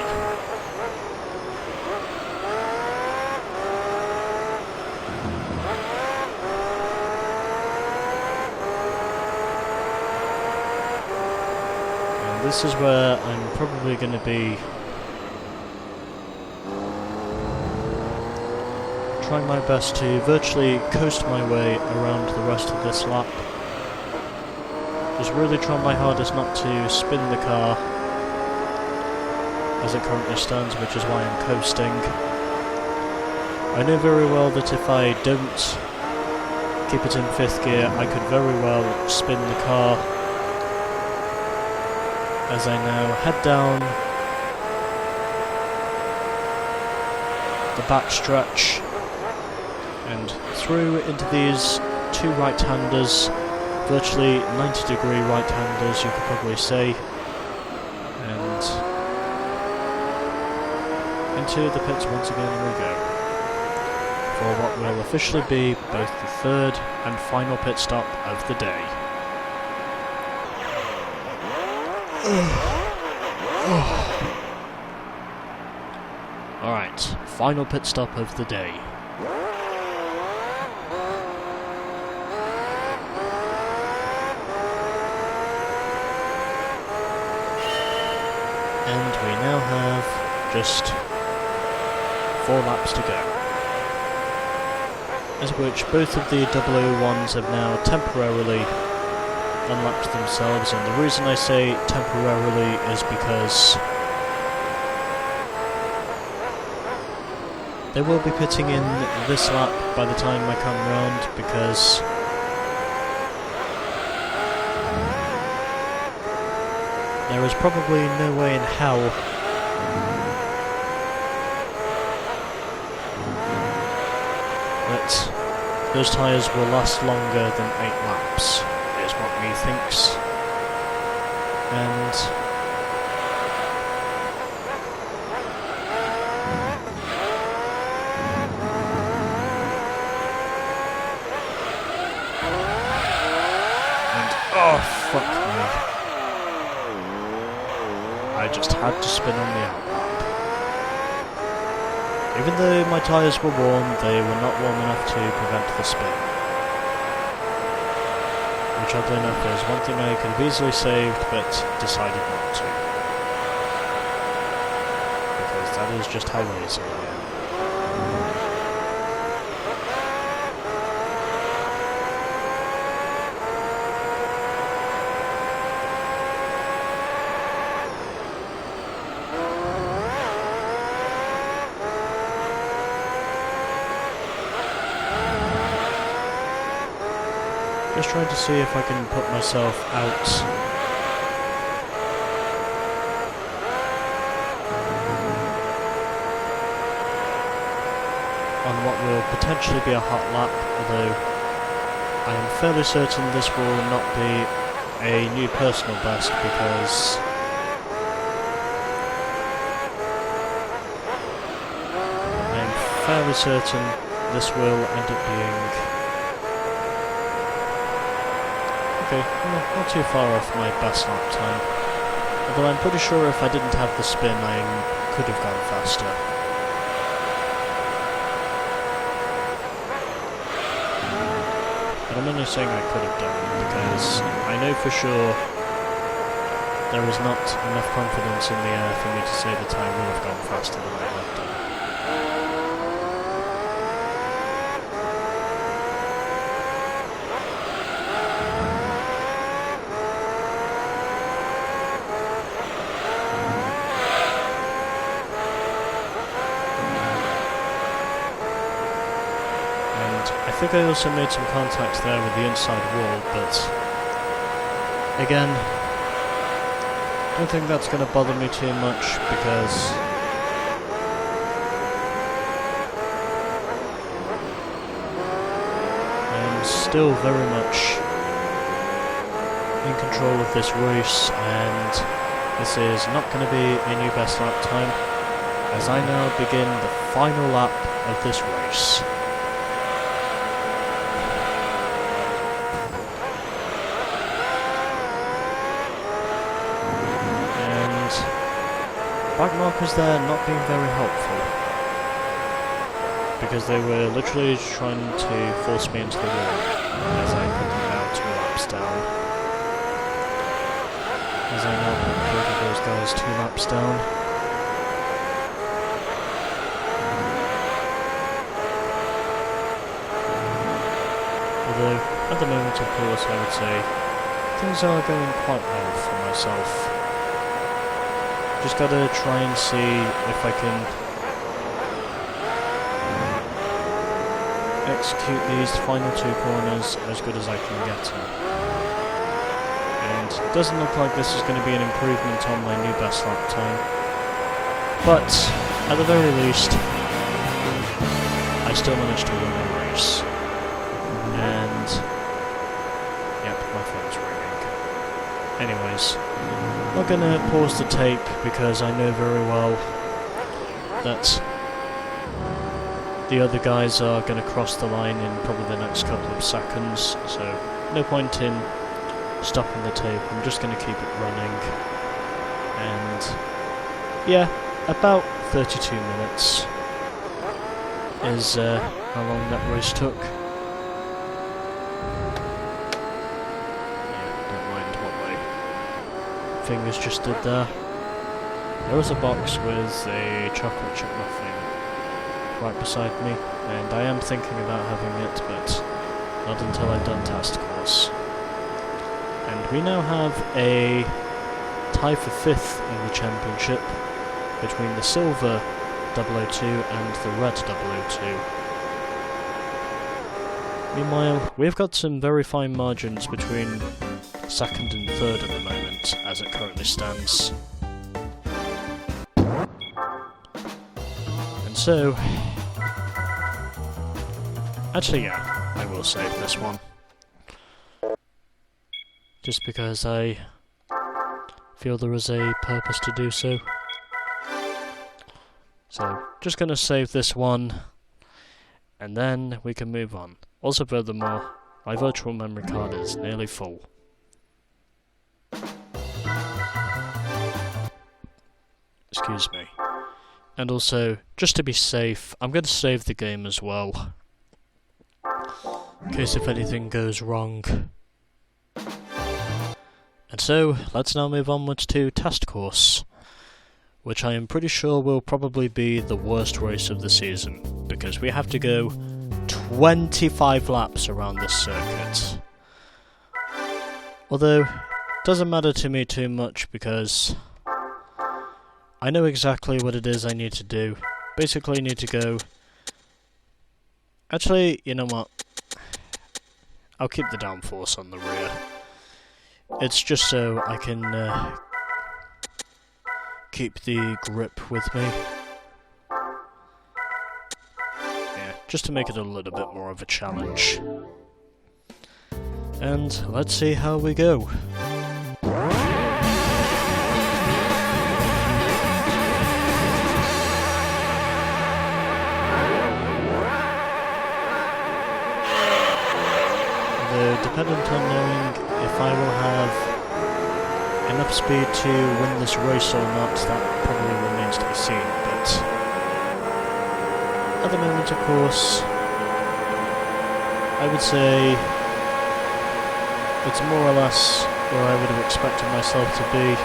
And this is where I'm probably going to be trying my best to virtually coast my way around the rest of this lap. Just really trying my hardest not to spin the car as it currently stands, which is why I'm coasting. I know very well that if I don't keep it in 5th gear, I could very well spin the car. As I now head down the back stretch and through into these two right-handers, virtually 90-degree right-handers, you could probably say, and into the pits once again we go, for what will officially be both the 3rd and final pit stop of the day. Alright, final pit stop of the day. And we now have just 4 laps to go. As which both of the 001s have now temporarily unlapped themselves, and the reason I say temporarily is because they will be pitting in this lap by the time I come round, because there is probably no way in hell that those tyres will last longer than 8 laps, is what me thinks. And oh, fuck me. I just had to spin on the outlap. Even though my tyres were warm, they were not warm enough to prevent the spin. Which, oddly enough, is one thing I could have easily saved, but decided not to. Because that is just how lazy I am. Just trying to see if I can put myself out on what will potentially be a hot lap, although I am fairly certain this will not be a new personal best, because I am fairly certain this will end up being not too far off my best lap time. Although I'm pretty sure if I didn't have the spin, I could have gone faster. But I'm only saying I could have done, because I know for sure there is not enough confidence in the air for me to say that I will have gone faster than I have done. I think I also made some contact there with the inside wall, but again, I don't think that's going to bother me too much, because I'm still very much in control of this race, and this is not going to be a new best lap time, as I now begin the final lap of this race. Back markers there not being very helpful, because they were literally trying to force me into the wall as I put them now 2 laps down. As I now put both of those guys 2 laps down. moment, of course, I would say things are going quite well for myself. Just gotta try and see if I can execute these final 2 corners as good as I can get them. And it doesn't look like this is going to be an improvement on my new best lap time. But, at the very least, I still managed to win the race. And, yep, my phone's ringing. Anyways, I'm not going to pause the tape because I know very well that the other guys are going to cross the line in probably the next couple of seconds, so no point in stopping the tape. I'm just going to keep it running. And, yeah, about 32 minutes is how long that race took. Yeah, don't mind what my fingers just did there. There was a box with a chocolate chip muffin right beside me, and I am thinking about having it, but not until I've done task course. And we now have a tie for 5th in the championship between the silver 002 and the red 002. Meanwhile, we've got some very fine margins between 2nd and 3rd at the moment, as it currently stands. And so, actually, yeah, I will save this one. Just because I feel there is a purpose to do so. So, just gonna save this one, and then we can move on. Also, furthermore, my virtual memory card is nearly full. Excuse me. And also, just to be safe, I'm going to save the game as well, in case if anything goes wrong. And so, let's now move onwards to test course, which I am pretty sure will probably be the worst race of the season, because we have to go 25 laps around this circuit. Although, it doesn't matter to me too much, because I know exactly what it is I need to do. Basically, I need to go... Actually, you know what? I'll keep the downforce on the rear. It's just so I can keep the grip with me. Yeah, just to make it a little bit more of a challenge. And let's see how we go. Dependent on knowing if I will have enough speed to win this race or not, that probably remains to be seen, but at the moment, of course, I would say it's more or less where I would have expected myself to be.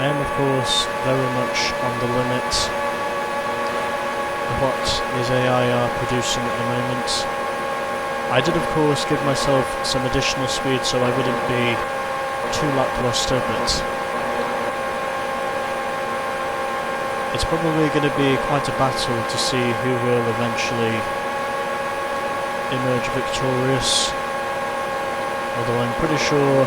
I am, of course, very much on the limit of what these AI are producing at the moment. I did, of course, give myself some additional speed so I wouldn't be too lackluster, but it's probably going to be quite a battle to see who will eventually emerge victorious. Although I'm pretty sure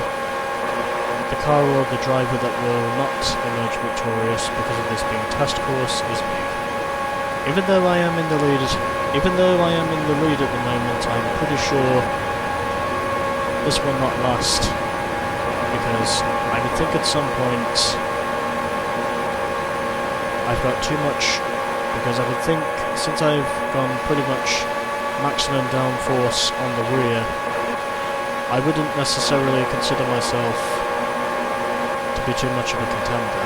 the car or the driver that will not emerge victorious because of this being test course is me. Even though I am in the lead at the moment, I'm pretty sure this will not last, because I would think at some point I've got too much, because I would think since I've gone pretty much maximum downforce on the rear, I wouldn't necessarily consider myself to be too much of a contender,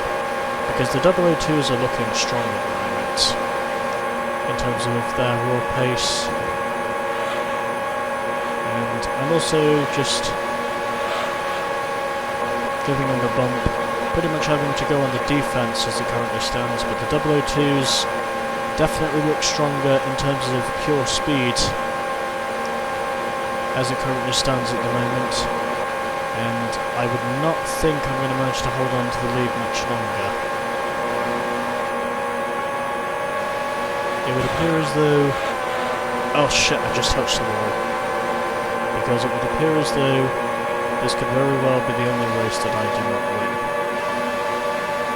because the 002s are looking strong at the moment in terms of their raw pace, and I'm also just giving on the bump, pretty much having to go on the defense as it currently stands, but the 002s definitely look stronger in terms of pure speed, as it currently stands at the moment, and I would not think I'm going to manage to hold on to the lead much longer. It would appear as though... oh shit, I just touched the wall. Because it would appear as though this could very well be the only race that I do not win.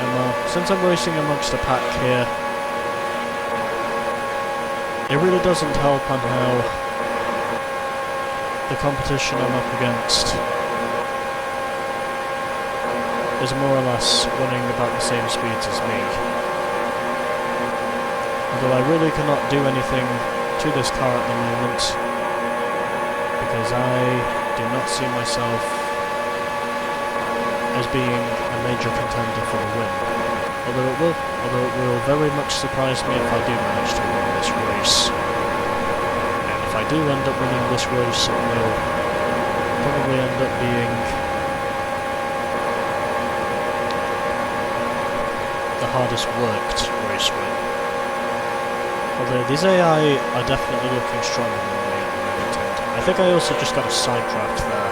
And well, since I'm racing amongst a pack here, it really doesn't help on how the competition I'm up against is more or less running about the same speeds as me. Although I really cannot do anything to this car at the moment, because I do not see myself as being a major contender for the win. Although it will very much surprise me if I do manage to win this race. And if I do end up winning this race, it will probably end up being the hardest worked race win. Although these AI are definitely looking stronger than me at the moment, and I think I also just got a side draft there,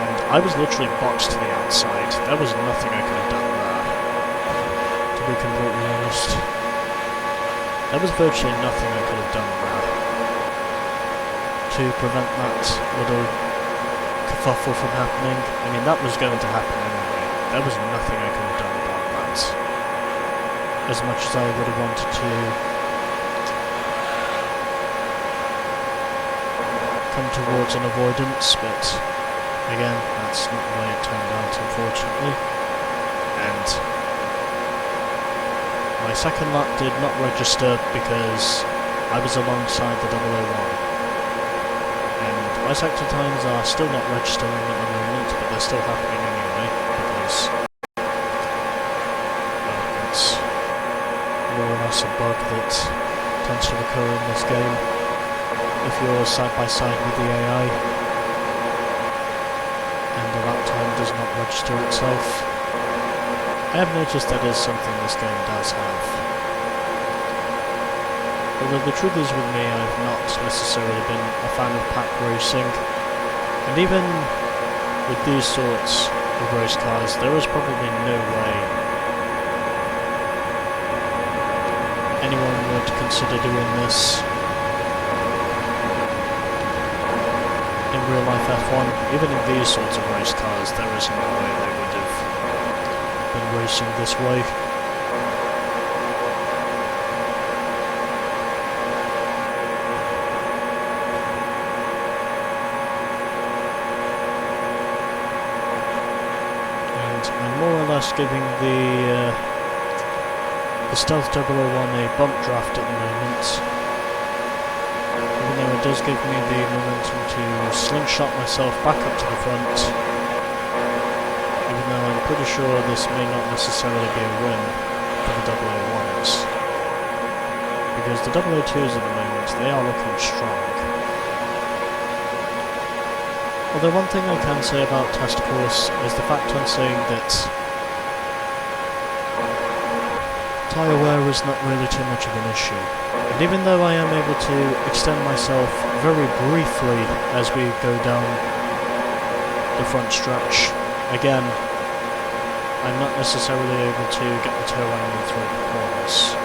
and I was literally boxed to the outside. There was nothing I could have done there, to be completely honest. There was virtually nothing I could have done there to prevent that little kerfuffle from happening. I mean, that was going to happen anyway. There was nothing I could have done about that. As much as I would have wanted to come towards an avoidance, but again, that's not the way it turned out, unfortunately. And my second lap did not register because I was alongside the 001. And my sector times are still not registering at the moment, but they're still happening anyway, because well, it's more or less a bug that tends to occur in this game if you're side by side with the AI and the lap time does not register itself. I have noticed that is something this game does have. Although the truth is with me, I've not necessarily been a fan of pack racing, and even with these sorts of race cars, there is probably no way anyone would consider doing this in real life F1. Even in these sorts of race cars, there is no way they would have been racing this way. And I'm more or less giving the Stealth 001 a bump draft at the moment. Even though it does give me the momentum to slingshot myself back up to the front, even though I'm pretty sure this may not necessarily be a win for the 001s, because the 002s at the moment, they are looking strong. Although one thing I can say about Test Course is the fact I'm saying that tyre wear is not really too much of an issue. And even though I am able to extend myself very briefly as we go down the front stretch, again, I'm not necessarily able to get the toe angle through the corners.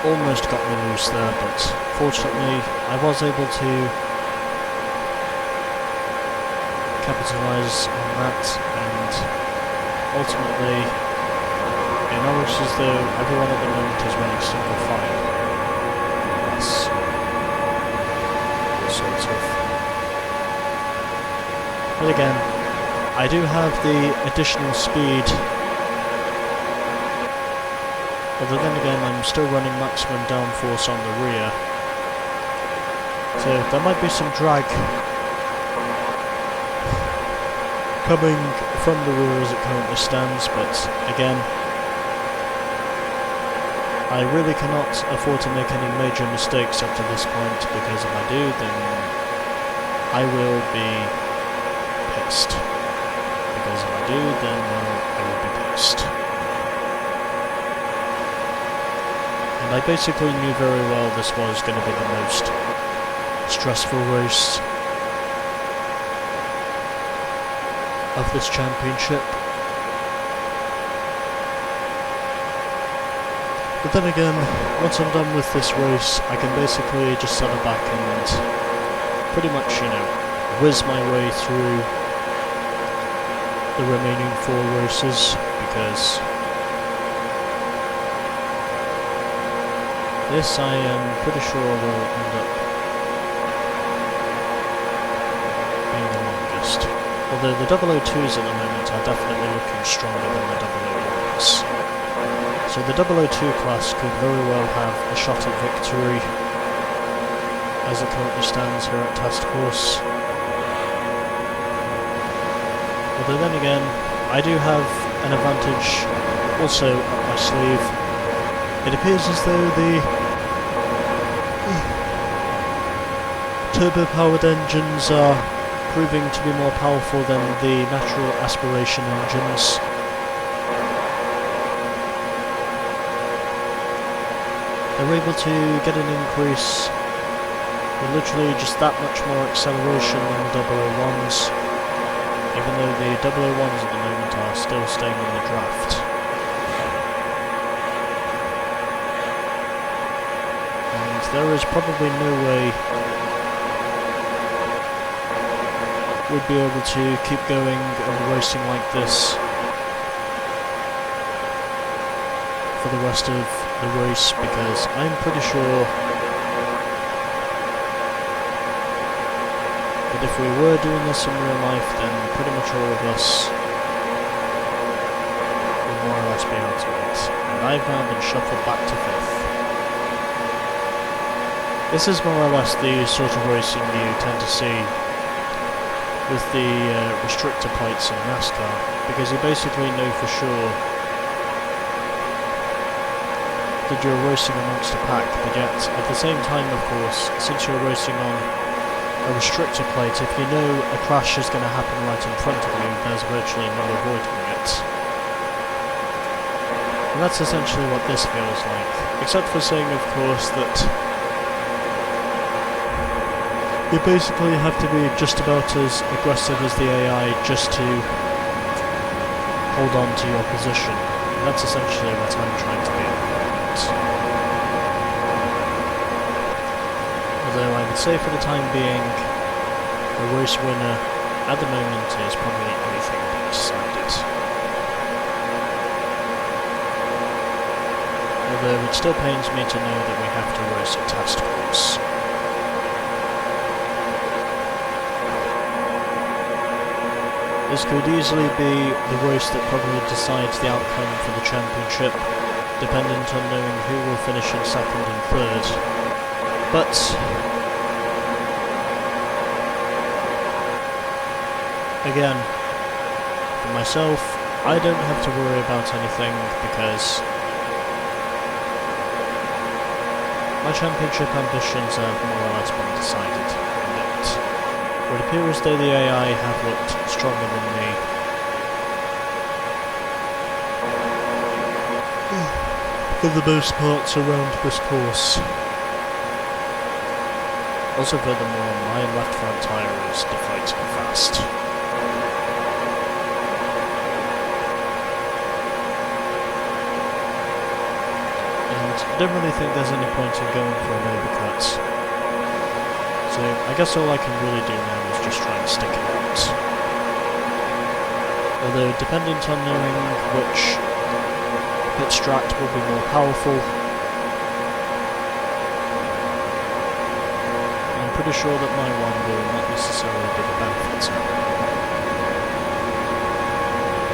Almost got me loose there, but fortunately I was able to capitalise on that, and ultimately it now looks as though everyone at the moment is running single file. Yes. Sort of. But again, I do have the additional speed. Although then again, I'm still running maximum downforce on the rear, so there might be some drag coming from the rear as it currently stands, but again, I really cannot afford to make any major mistakes up to this point, because if I do, then I will be pissed. Because if I do, then I will be pissed. And I basically knew very well this was going to be the most stressful race of this championship. But then again, once I'm done with this race, I can basically just settle back and pretty much, you know, whiz my way through the remaining 4 races, because this I am pretty sure will end up being the longest. Although the 002s at the moment are definitely looking stronger than the 001s. So the 002 class could very well have a shot at victory as it currently stands here at Test Course. Although then again, I do have an advantage also up my sleeve. It appears as though the turbo-powered engines are proving to be more powerful than the natural aspiration engines. They're able to get an increase with literally just that much more acceleration than the 001s, even though the 001s at the moment are still staying in the draft. And there is probably no way we'd be able to keep going and racing like this for the rest of the race, because I'm pretty sure that if we were doing this in real life, then pretty much all of us would more or less be out of it. And I've now been shuffled back to 5th. This is more or less the sort of racing you tend to see with the restrictor plates in NASCAR, because you basically know for sure that you're racing amongst a pack, but yet at the same time, of course, since you're racing on a restrictor plate, if you know a crash is going to happen right in front of you, there's virtually no avoiding it. And that's essentially what this feels like, except for saying, of course, that you basically have to be just about as aggressive as the AI just to hold on to your position. And that's essentially what I'm trying to be at the moment. Although I would say for the time being, the race winner at the moment is probably anything but decided. Although it still pains me to know that we have to race a test course. This could easily be the race that probably decides the outcome for the championship, dependent on knowing who will finish in 2nd and 3rd. But again, for myself, I don't have to worry about anything, because my championship ambitions have more or less been decided. It would appear as though the AI have looked stronger than me. For the most parts around this course. Also furthermore, my left front tyre is deflating fast. And I don't really think there's any point in going for an overcut. So I guess all I can really do now is just try and stick it out. Although, dependent on knowing which pit strat will be more powerful, I'm pretty sure that my one will not necessarily be the benefit.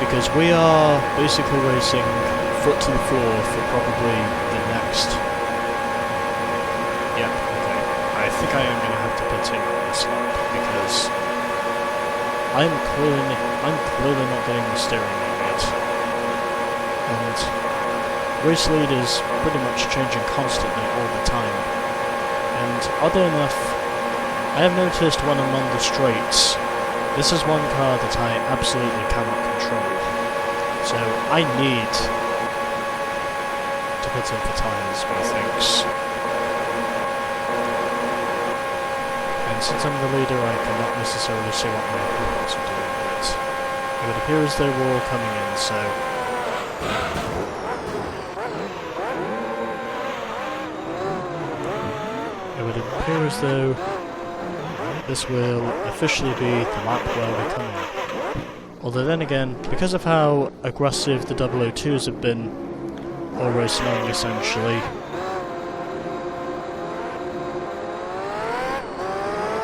Because we are basically racing foot to the floor for probably the next... Yep, okay. I think I am going to have to put in on this lap, because I'm clearly not getting the steering wheel yet. And race lead is pretty much changing constantly all the time. And oddly enough, I have noticed when I'm on the straights, this is one car that I absolutely cannot control. So I need to put in for tyres, methinks. And since I'm the leader, I cannot necessarily see what my opponents are doing, but it would appear as though we're all coming in, so... It would appear as though this will officially be the lap where we're coming. Although then again, because of how aggressive the 002s have been all race long essentially,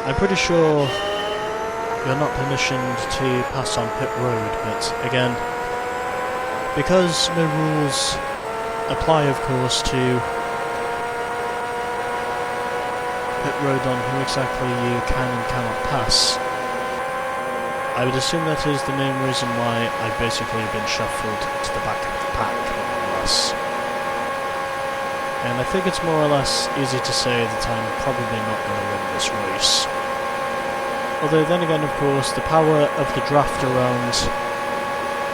I'm pretty sure you're not permissioned to pass on pit road, but again, because no rules apply of course to pit road on who exactly you can and cannot pass, I would assume that is the main reason why I've basically been shuffled to the back of the pack, more or less. And I think it's more or less easy to say that I'm probably not going to win this race. Although then again, of course, the power of the draft around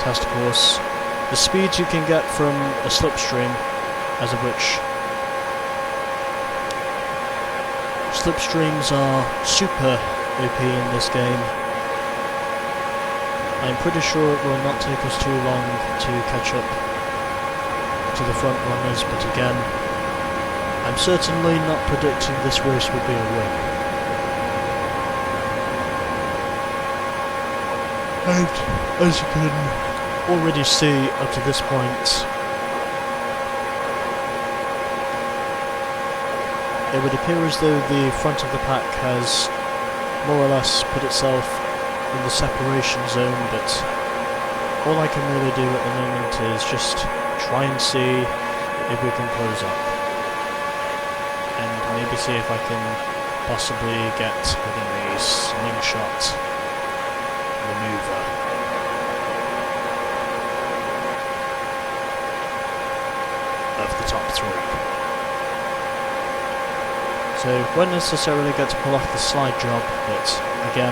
test course, the speeds you can get from a slipstream, as of which slipstreams are super OP in this game. I'm pretty sure it will not take us too long to catch up to the front runners, but again, I'm certainly not predicting this race will be a win. And as you can already see up to this point, it would appear as though the front of the pack has more or less put itself in the separation zone, but all I can really do at the moment is just try and see if we can close up. And maybe see if I can possibly get within a slingshot maneuver. Of the top three. So, won't necessarily get to pull off the slide job, but again,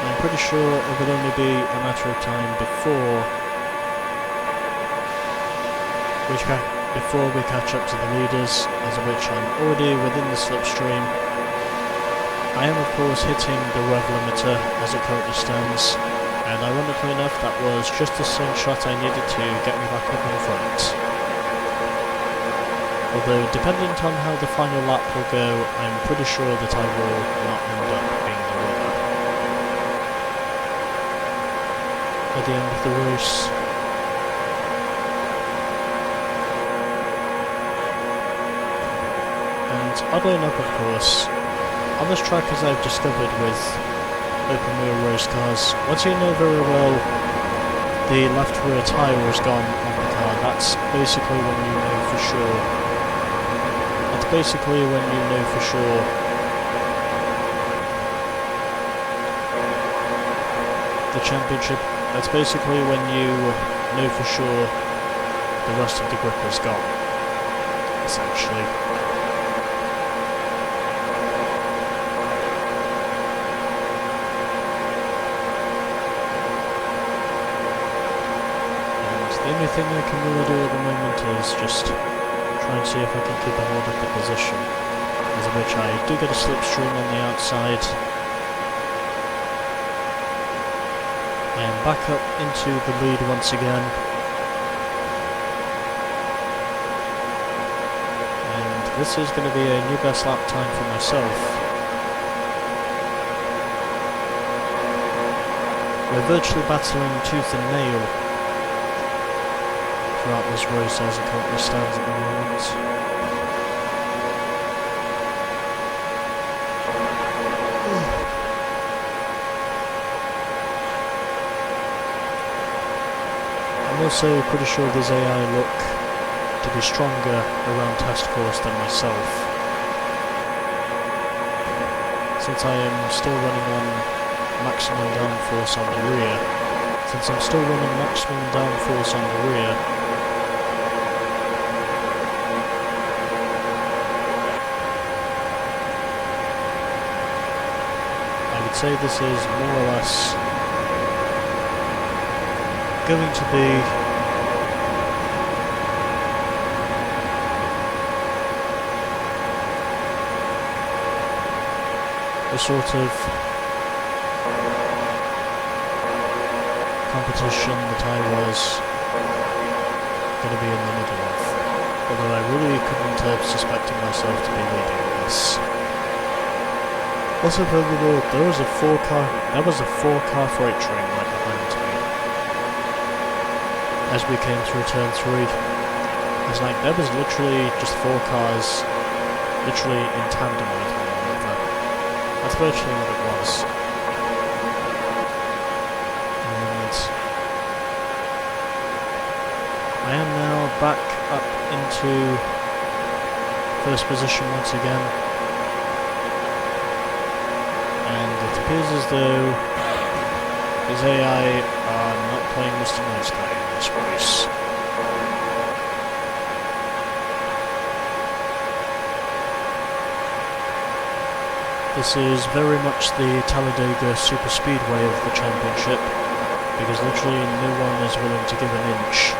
I'm pretty sure it will only be a matter of time before we catch up to the leaders, as of which I'm already within the slipstream. I am of course hitting the rev limiter as it currently stands, and ironically enough that was just the slingshot I needed to get me back up in front. Although, dependent on how the final lap will go, I'm pretty sure that I will not end up being the winner at the end of the race. And oddly enough, of course, on this track, as I've discovered with open wheel race cars, once you know very well the left rear tyre is gone on the car, that's basically when you know for sure. Basically when you know for sure the championship, that's basically when you know for sure the rest of the grip is gone, essentially. And the only thing I can really do at the moment is just try and see if I can keep a hold of the position, as of which I do get a slipstream on the outside. I am back up into the lead once again, and this is going to be a new best lap time for myself. We're virtually battling tooth and nail throughout this race as it currently stands at the moment. I'm also pretty sure these AI look to be stronger around test course than myself, since I am still running on maximum downforce on the rear. Since I'm still running maximum downforce on the rear, say this is more or less going to be the sort of competition that I was going to be in the middle of, although I really couldn't have suspected myself to be leading this. Also, furthermore, there was a four-car freight train right behind me as we came through turn 3. It's like there was literally just 4 cars literally in tandem with one another. That's virtually what it was. And I am now back up into first position once again. And it appears as though his AI are not playing Mr. Nice Guy in this race. This is very much the Talladega Super Speedway of the championship, because literally no one is willing to give an inch.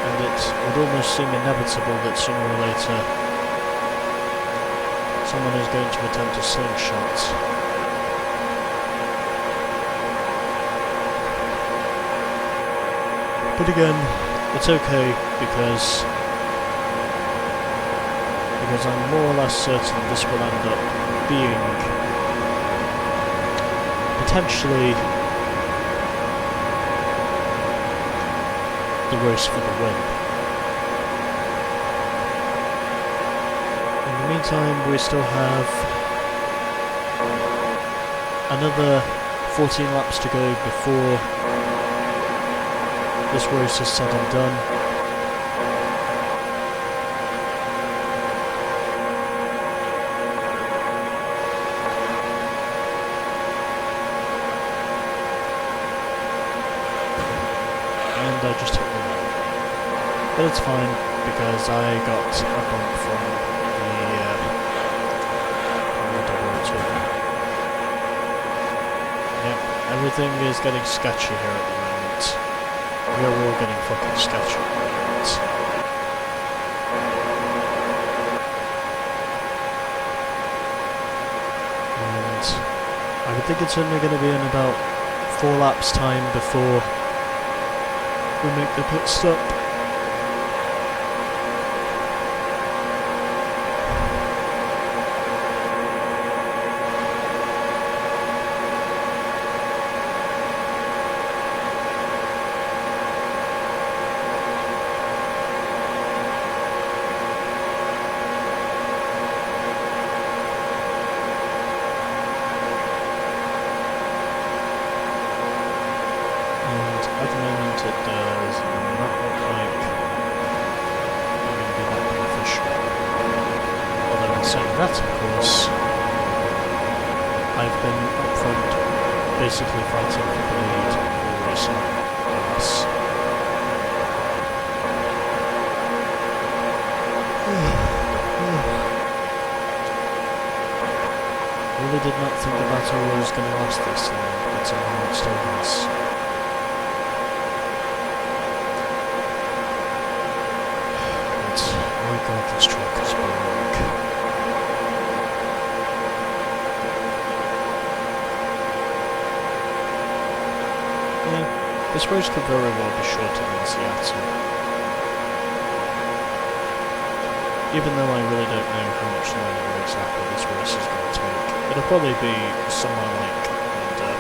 And it would almost seem inevitable that sooner or later someone is going to attempt a slingshot. But again, it's okay because I'm more or less certain this will end up being potentially the race for the win. In the meantime, we still have another 14 laps to go before this race is said and done. I just hit the wall. But it's fine, because I got a bump from the double turn. Yep, everything is getting sketchy here at the moment. We are all getting fucking sketchy at the moment. And I would think it's only going to be in about 4 laps time before we make the pit stop. At the moment it does not look like I'm going to be that beneficial. Although in saying that, of course, I've been up front basically fighting for the lead all race long, more or less. Really did not think the battle was going to last this long, but somehow it still has. My god, this track is boring. Yeah, this race could very well be shorter than Seattle. Even though I really don't know how much longer exactly this race is going to take. It'll probably be somewhere like under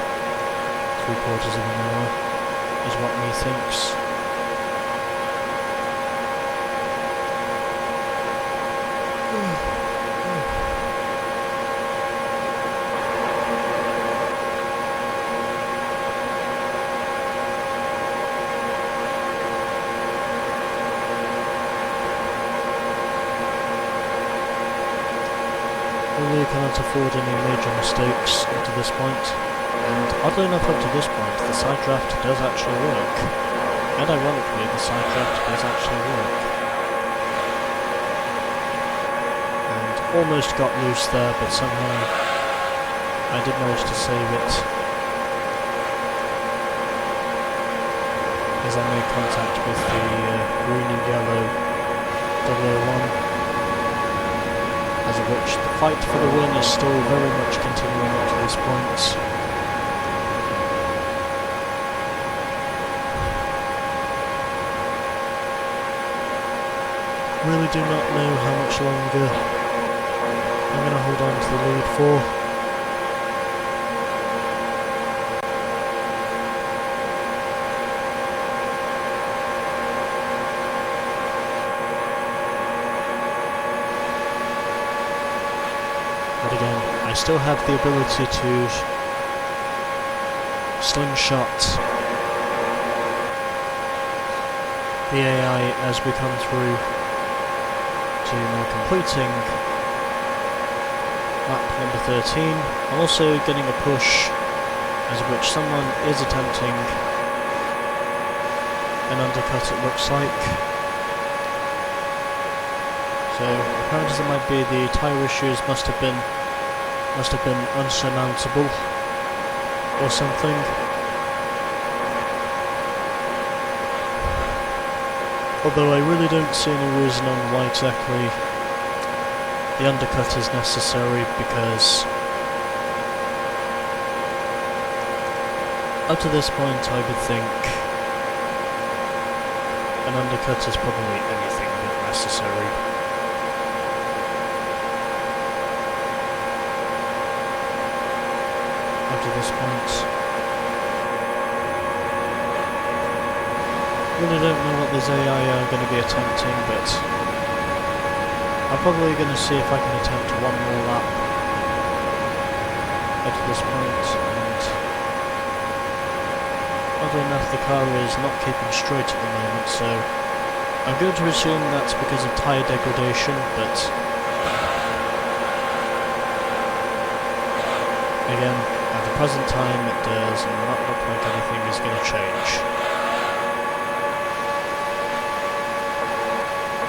3/4 of an hour, is what me thinks. Really cannot afford any major mistakes up to this point, and oddly enough up to this point the side draft does actually work, and ironically the side draft does actually work. And almost got loose there, but somehow I did manage to save it. As I made contact with the green and yellow 001, as of which the fight for the win is still very much continuing up to this point. Really do not know how much longer I'm going to hold on to the lead for. But again, I still have the ability to slingshot the AI as we come through to now completing lap number 13. I'm also getting a push as of which someone is attempting an undercut, it looks like. So apparently there might be the tyre issues must have been unsurmountable or something. Although I really don't see any reason on why exactly the undercut is necessary, because up to this point I would think an undercut is probably anything but necessary. Up to this point. Really don't know what this AI are going to be attempting, but I'm probably going to see if I can attempt one more lap up to this point, and oddly enough the car is not keeping straight at the moment, so I'm going to assume that's because of tyre degradation, but again, at the present time it does not look like anything is going to change.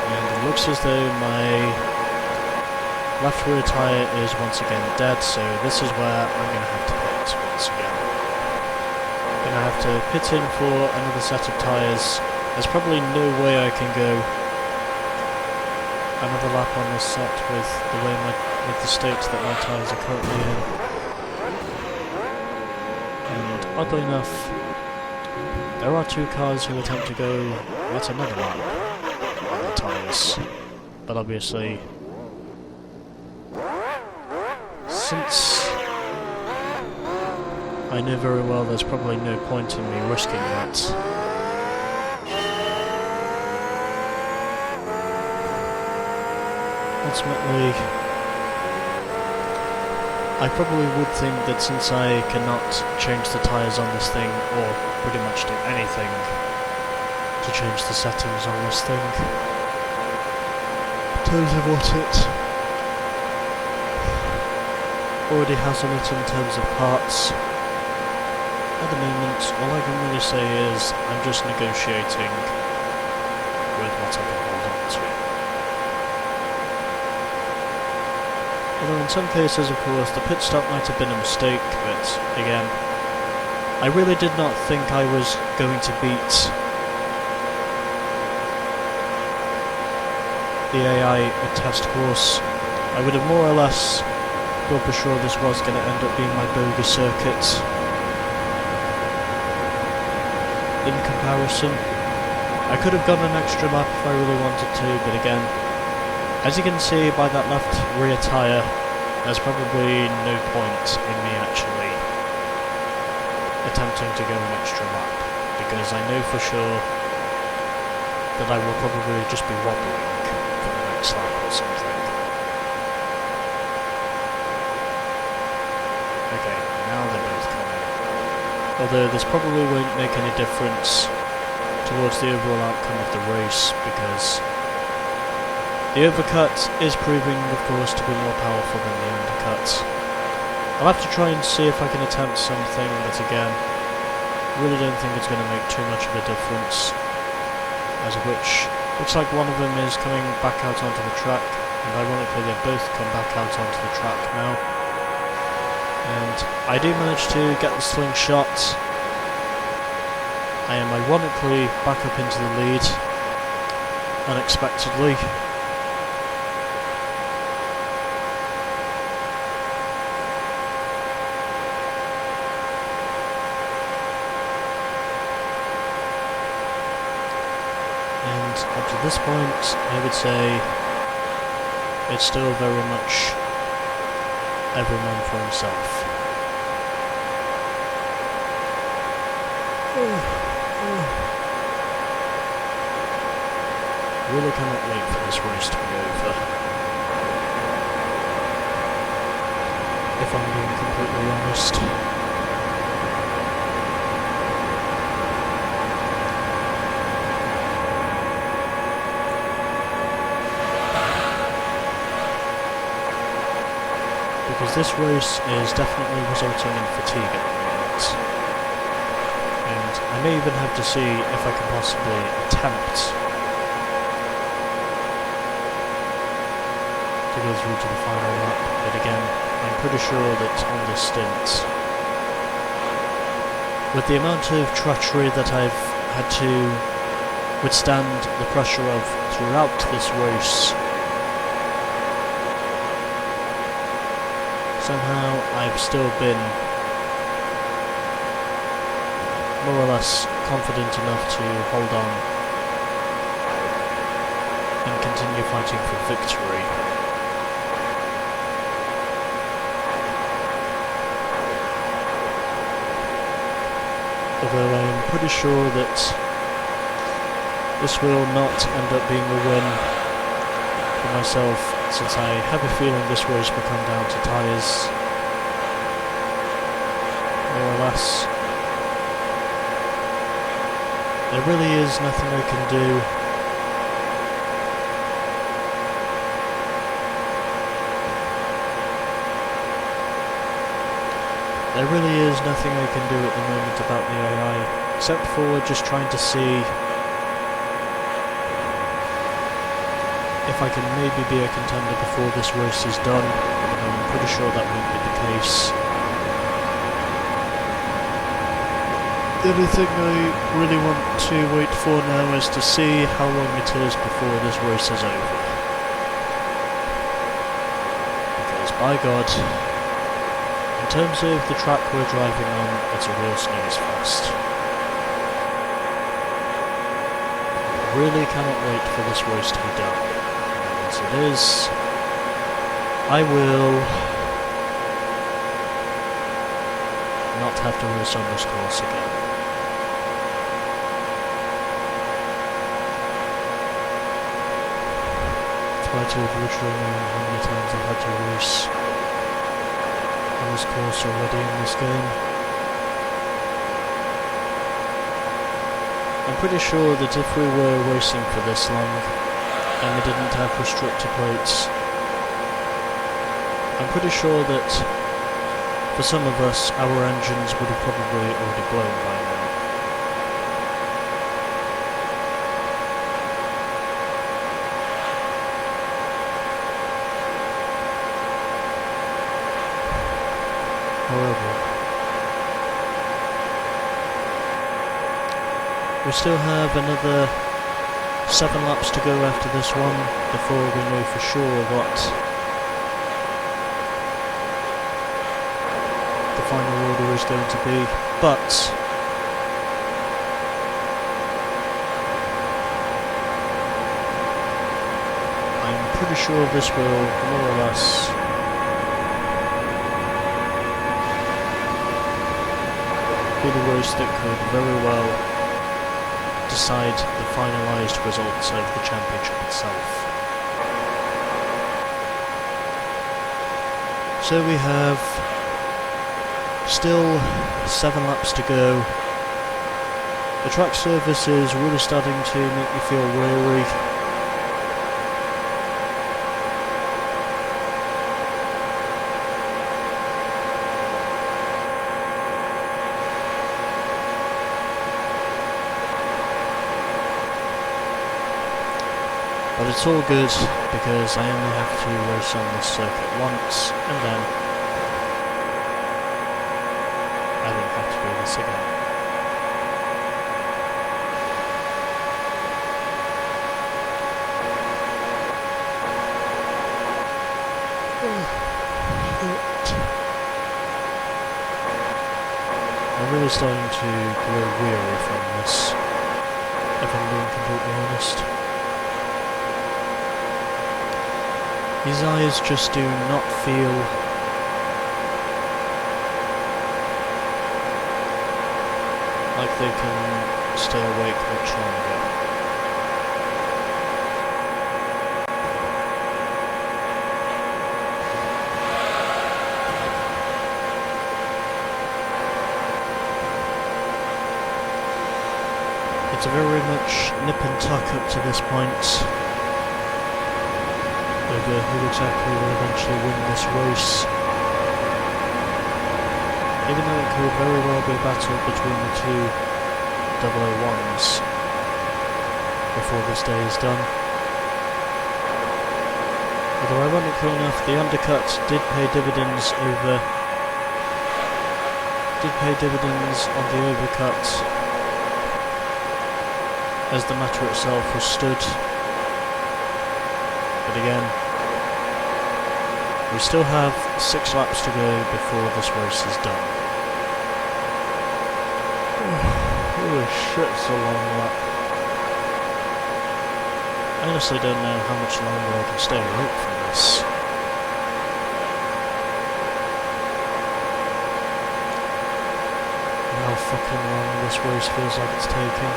It looks as though my left rear tyre is once again dead, so this is where I'm going to have to pit once again. I'm going to have to pit in for another set of tyres. There's probably no way I can go another lap on this set with the state that my tyres are currently in. And oddly enough, there are two cars who attempt to go yet another lap on their tyres, but obviously, since I know very well there's probably no point in me risking that, ultimately I probably would think that since I cannot change the tyres on this thing, or pretty much do anything to change the settings on this thing, in terms of what it already has on it in terms of parts, at the moment all I can really say is I'm just negotiating with what I can hold on to. Although in some cases, of course, the pit stop might have been a mistake, but again, I really did not think I was going to beat the AI at test course. I would have more or less thought for sure this was going to end up being my bogey circuit. In comparison, I could have gone an extra lap if I really wanted to, but again, as you can see by that left rear tyre, there's probably no point in me actually attempting to go an extra lap, because I know for sure that I will probably just be wobbling for the next lap or something. Okay, now they're both coming. Although this probably won't make any difference towards the overall outcome of the race, because the overcut is proving, of course, to be more powerful than the undercut. I'll have to try and see if I can attempt something, but again, I really don't think it's going to make too much of a difference. As of which, looks like one of them is coming back out onto the track. and ironically they've both come back out onto the track now. And I do manage to get the slingshot. I am ironically back up into the lead, unexpectedly. And up to this point, I would say it's still very much every man for himself. Really cannot wait for this race to be over, if I'm being completely honest. Because this race is definitely resulting in fatigue at the moment. And I may even have to see if I can possibly attempt to go through to the final lap, but again, I'm pretty sure that on this stint, with the amount of treachery that I've had to withstand the pressure of throughout this race, somehow I've still been more or less confident enough to hold on and continue fighting for victory. Although I'm pretty sure that this will not end up being a win for myself, since I have a feeling this race will come down to tyres, more or less. There really is nothing I can do. There really is nothing I can do at the moment about the AI, except for just trying to see if I can maybe be a contender before this race is done, and I'm pretty sure that won't be the case. The only thing I really want to wait for now is to see how long it is before this race is over. Because by God, in terms of the track we're driving on, it's a real snooze fest. I really cannot wait for this race to be done. And once it is, I will not have to race on this course again. Try to have literally known how many times I've had to race on this course already in this game. I'm pretty sure that if we were racing for this long and we didn't have restrictor plates, I'm pretty sure that for some of us our engines would have probably already blown by now. However, we still have another 7 laps to go after this one before we know for sure what the final order is going to be, but I'm pretty sure this will more or less be the race that could very well decide the finalised results of the championship itself. So we have still 7 laps to go. The track surface is really starting to make me feel weary. But it's all good, because I only have to race on this circuit once, and then I don't have to do this again. I'm really starting to grow weary from this, if I'm being completely honest. These eyes just do not feel like they can stay awake much longer. It's very much nip and tuck up to this point over who exactly will eventually win this race. Even though it could very well be a battle between the two 001s before this day is done. Although ironically enough, the undercut did pay dividends on the overcut as the matter itself was stood. But again, we still have 6 laps to go before this race is done. Holy shit, it's a long lap. I honestly don't know how much longer I can stay awake from this. And how fucking long this race feels like it's taking.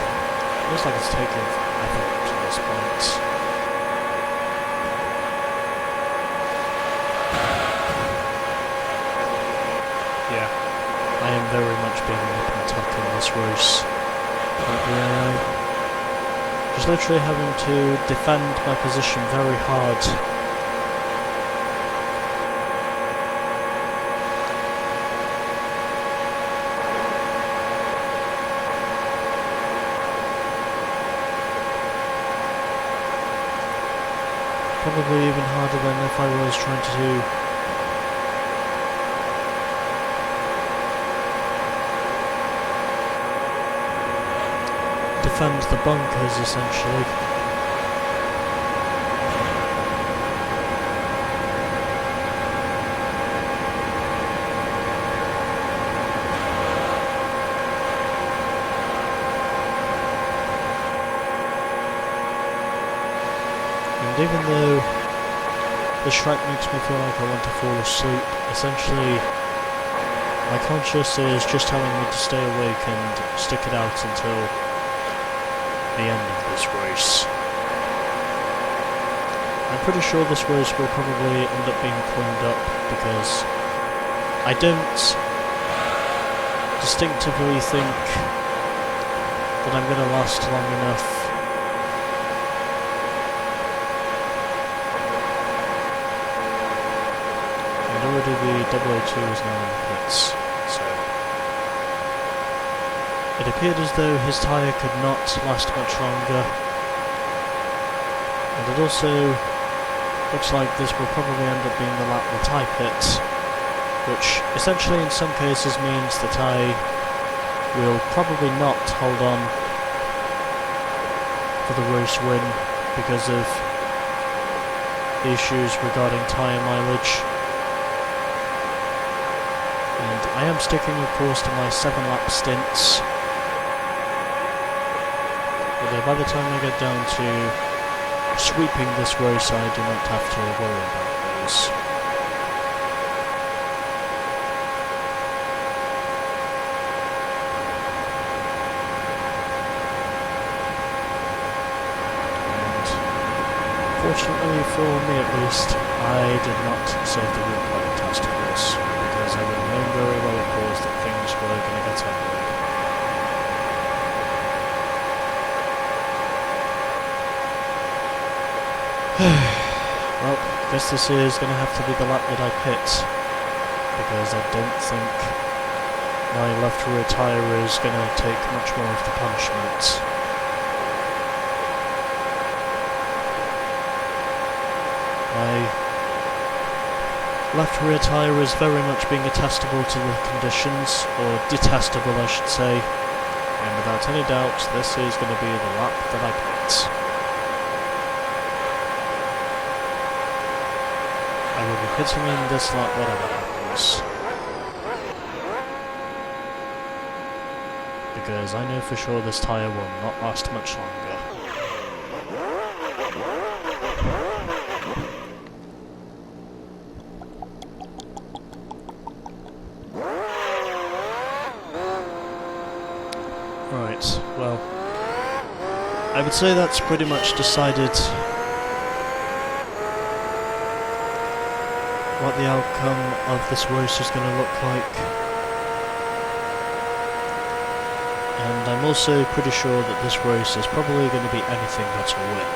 It feels like it's taking forever up to this point. Yeah, I am very much being nip and tuck in this race. Just literally having to defend my position very hard. Probably even harder than if I was trying to defend the bunkers, essentially. And even though this track makes me feel like I want to fall asleep, essentially my conscience is just telling me to stay awake and stick it out until the end of this race. I'm pretty sure this race will probably end up being cleaned up because I don't distinctively think that I'm going to last long enough and already the 002 is now in the pits, so it appeared as though his tyre could not last much longer, and it also looks like this will probably end up being the lap that I pit, which essentially in some cases means that I will probably not hold on for the race win because of the issues regarding tyre mileage. And I am sticking of course to my 7-lap stints. Although by the time I get down to sweeping this race, I do not have to worry about those. And fortunately for me at least, I did not save the route like the task force, because I would have known very well of course that things were going to get ugly. Well, guess this is going to have to be the lap that I pit, because I don't think my left rear tyre is going to take much more of the punishment. My left rear tyre is very much being attestable to the conditions, or detestable I should say, and without any doubt this is going to be the lap that I pit. I will be pitting in this lap whatever happens. Because I know for sure this tyre will not last much longer. Right, well, I would say that's pretty much decided what the outcome of this race is going to look like. And I'm also pretty sure that this race is probably going to be anything but a win.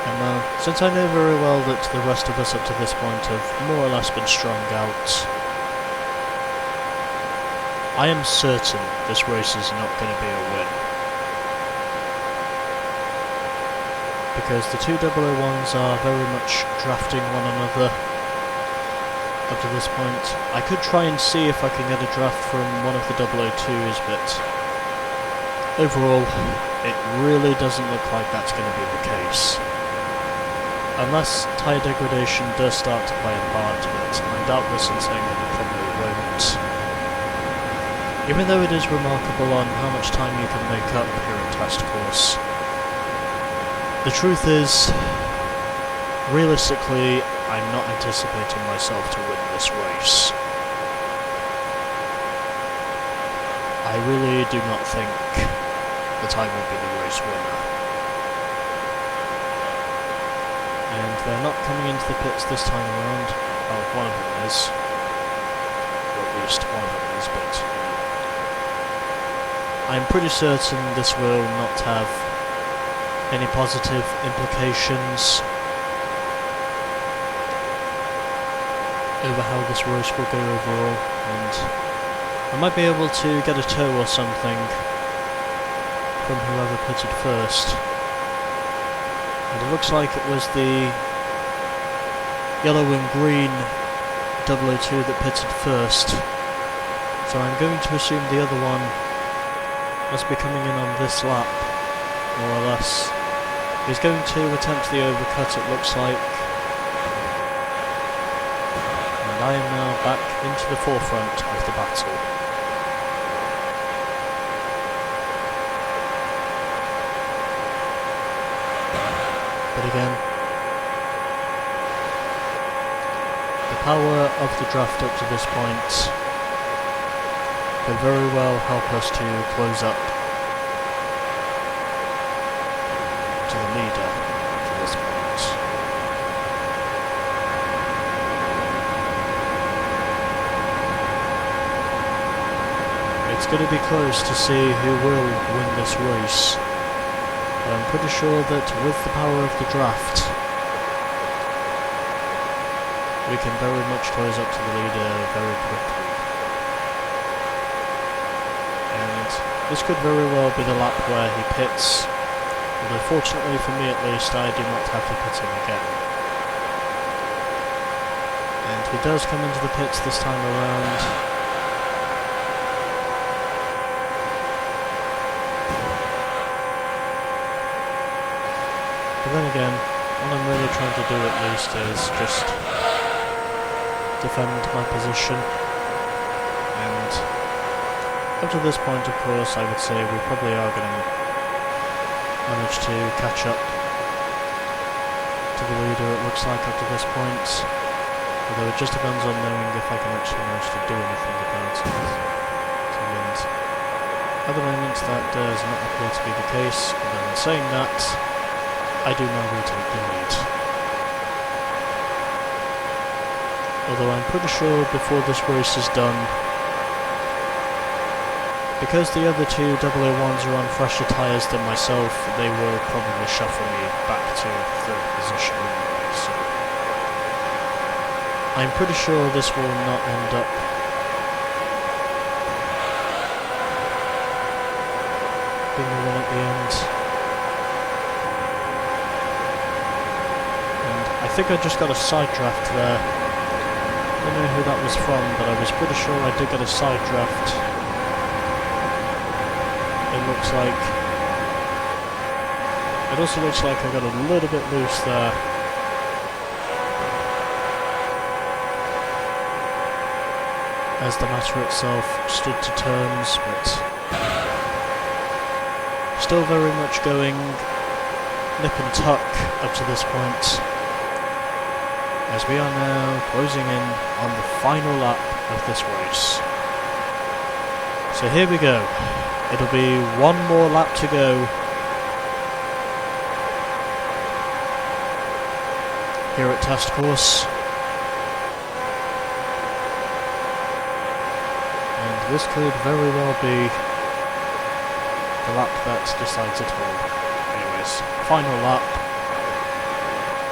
And since I know very well that the rest of us up to this point have more or less been strung out, I am certain this race is not going to be a win. Because the two 001s are very much drafting one another up to this point. I could try and see if I can get a draft from one of the 002s, but overall, it really doesn't look like that's going to be the case. Unless tyre degradation does start to play a part, but I'm doubtless in saying that it probably won't. Even though it is remarkable on how much time you can make up here at Test Course, the truth is, realistically, I'm not anticipating myself to win this race. I really do not think that I will be the race winner. And they're not coming into the pits this time around. Well, one of them is. Or at least one of them is, but I'm pretty certain this will not have any positive implications over how this race will go overall, and I might be able to get a tow or something from whoever pitted first. And it looks like it was the yellow and green 002 that pitted first, so I'm going to assume the other one must be coming in on this lap, more or less. He's going to attempt the overcut, it looks like. And I am now back into the forefront of the battle. But again, the power of the draft up to this point could very well help us to close up to the leader to this point. It's going to be close to see who will win this race, but I'm pretty sure that with the power of the draft, we can very much close up to the leader very quickly. And this could very well be the lap where he pits. Although fortunately for me at least, I do not have to pit him again. And he does come into the pits this time around. But then again, what I'm really trying to do at least is just defend my position. And up to this point, of course, I would say we probably are going to manage to catch up to the leader, it looks like, up to this point. Although it just depends on knowing if I can actually manage to do anything about it. And at the moment, that does not appear to be the case. Although in saying that, I do now retake the lead. Although I'm pretty sure before this race is done, because the other two 001s are on fresher tyres than myself, they will probably shuffle me back to third position anyway, so I'm pretty sure this will not end up being a win at the end. think I just got a side draft there. I don't know who that was from, but I was pretty sure I did get a side draft. It looks like... It also looks like I got a little bit loose there. As the matter itself stood to terms, but still very much going nip and tuck up to this point, as we are now closing in on the final lap of this race. So here we go. It'll be one more lap to go. Here at Test Course. And this could very well be the lap that decides it all. Anyways, final lap.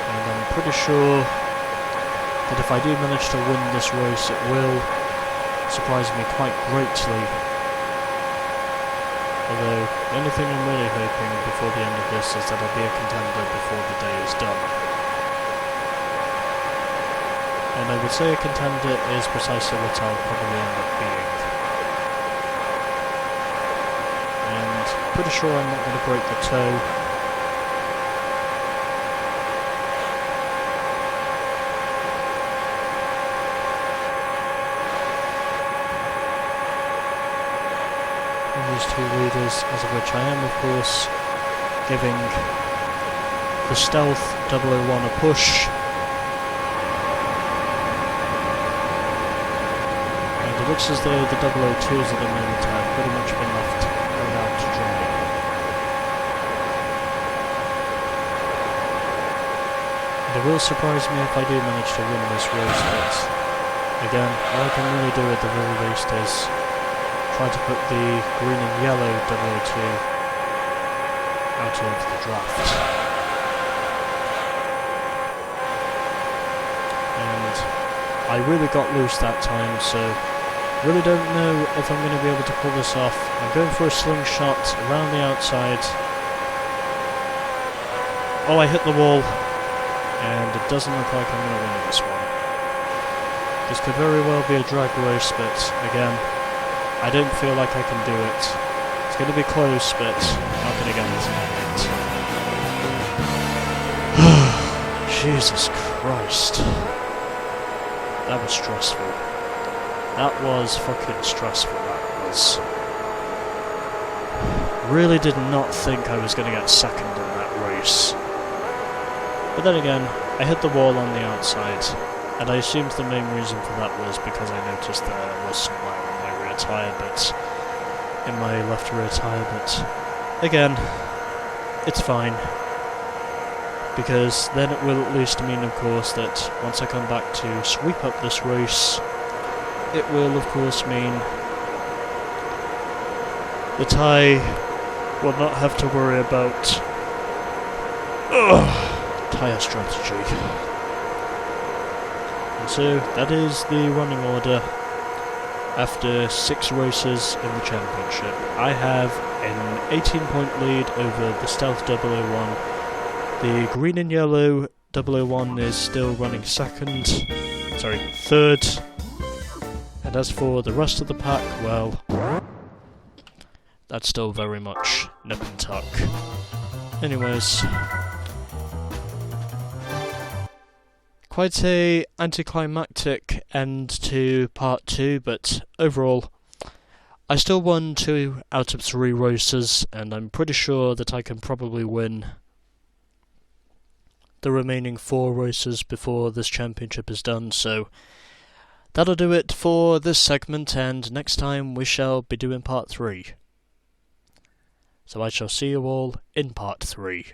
And I'm pretty sure that if I do manage to win this race, it will surprise me quite greatly. Although, the only thing I'm really hoping before the end of this is that I'll be a contender before the day is done. And I would say a contender is precisely what I'll probably end up being. And pretty sure I'm not going to break the toe. And these two leaders, as of which I am of course giving the Stealth 001 a push. It looks as though the 002s at the moment have pretty much been left out to dry. And it will surprise me if I do manage to win this race, but again, all I can really do at the very least is try to put the green and yellow 002 out of the draft. And I really got loose that time, so really don't know if I'm going to be able to pull this off. I'm going for a slingshot around the outside. Oh, I hit the wall. And it doesn't look like I'm going to win this one. This could very well be a drag race, but again, I don't feel like I can do it. It's going to be close, but I'm not going to guarantee it. Jesus Christ. That was stressful. That was fucking stressful, that was. Really did not think I was going to get second in that race. But then again, I hit the wall on the outside, and I assumed the main reason for that was because I noticed there was some wear on my rear tyre, but in my left rear tyre, but again, it's fine. Because then it will at least mean, of course, that once I come back to sweep up this race, it will, of course, mean that I will not have to worry about tyre strategy. And so, that is the running order after 6 races in the championship. I have an 18-point lead over the Stealth 001. The green and yellow 001 is still running third. And as for the rest of the pack, well, that's still very much nip and tuck. Anyways, quite a anticlimactic end to part 2, but overall, I still won 2 out of 3 races, and I'm pretty sure that I can probably win the remaining 4 races before this championship is done, so that'll do it for this segment, and next time we shall be doing part 3. So I shall see you all in part 3.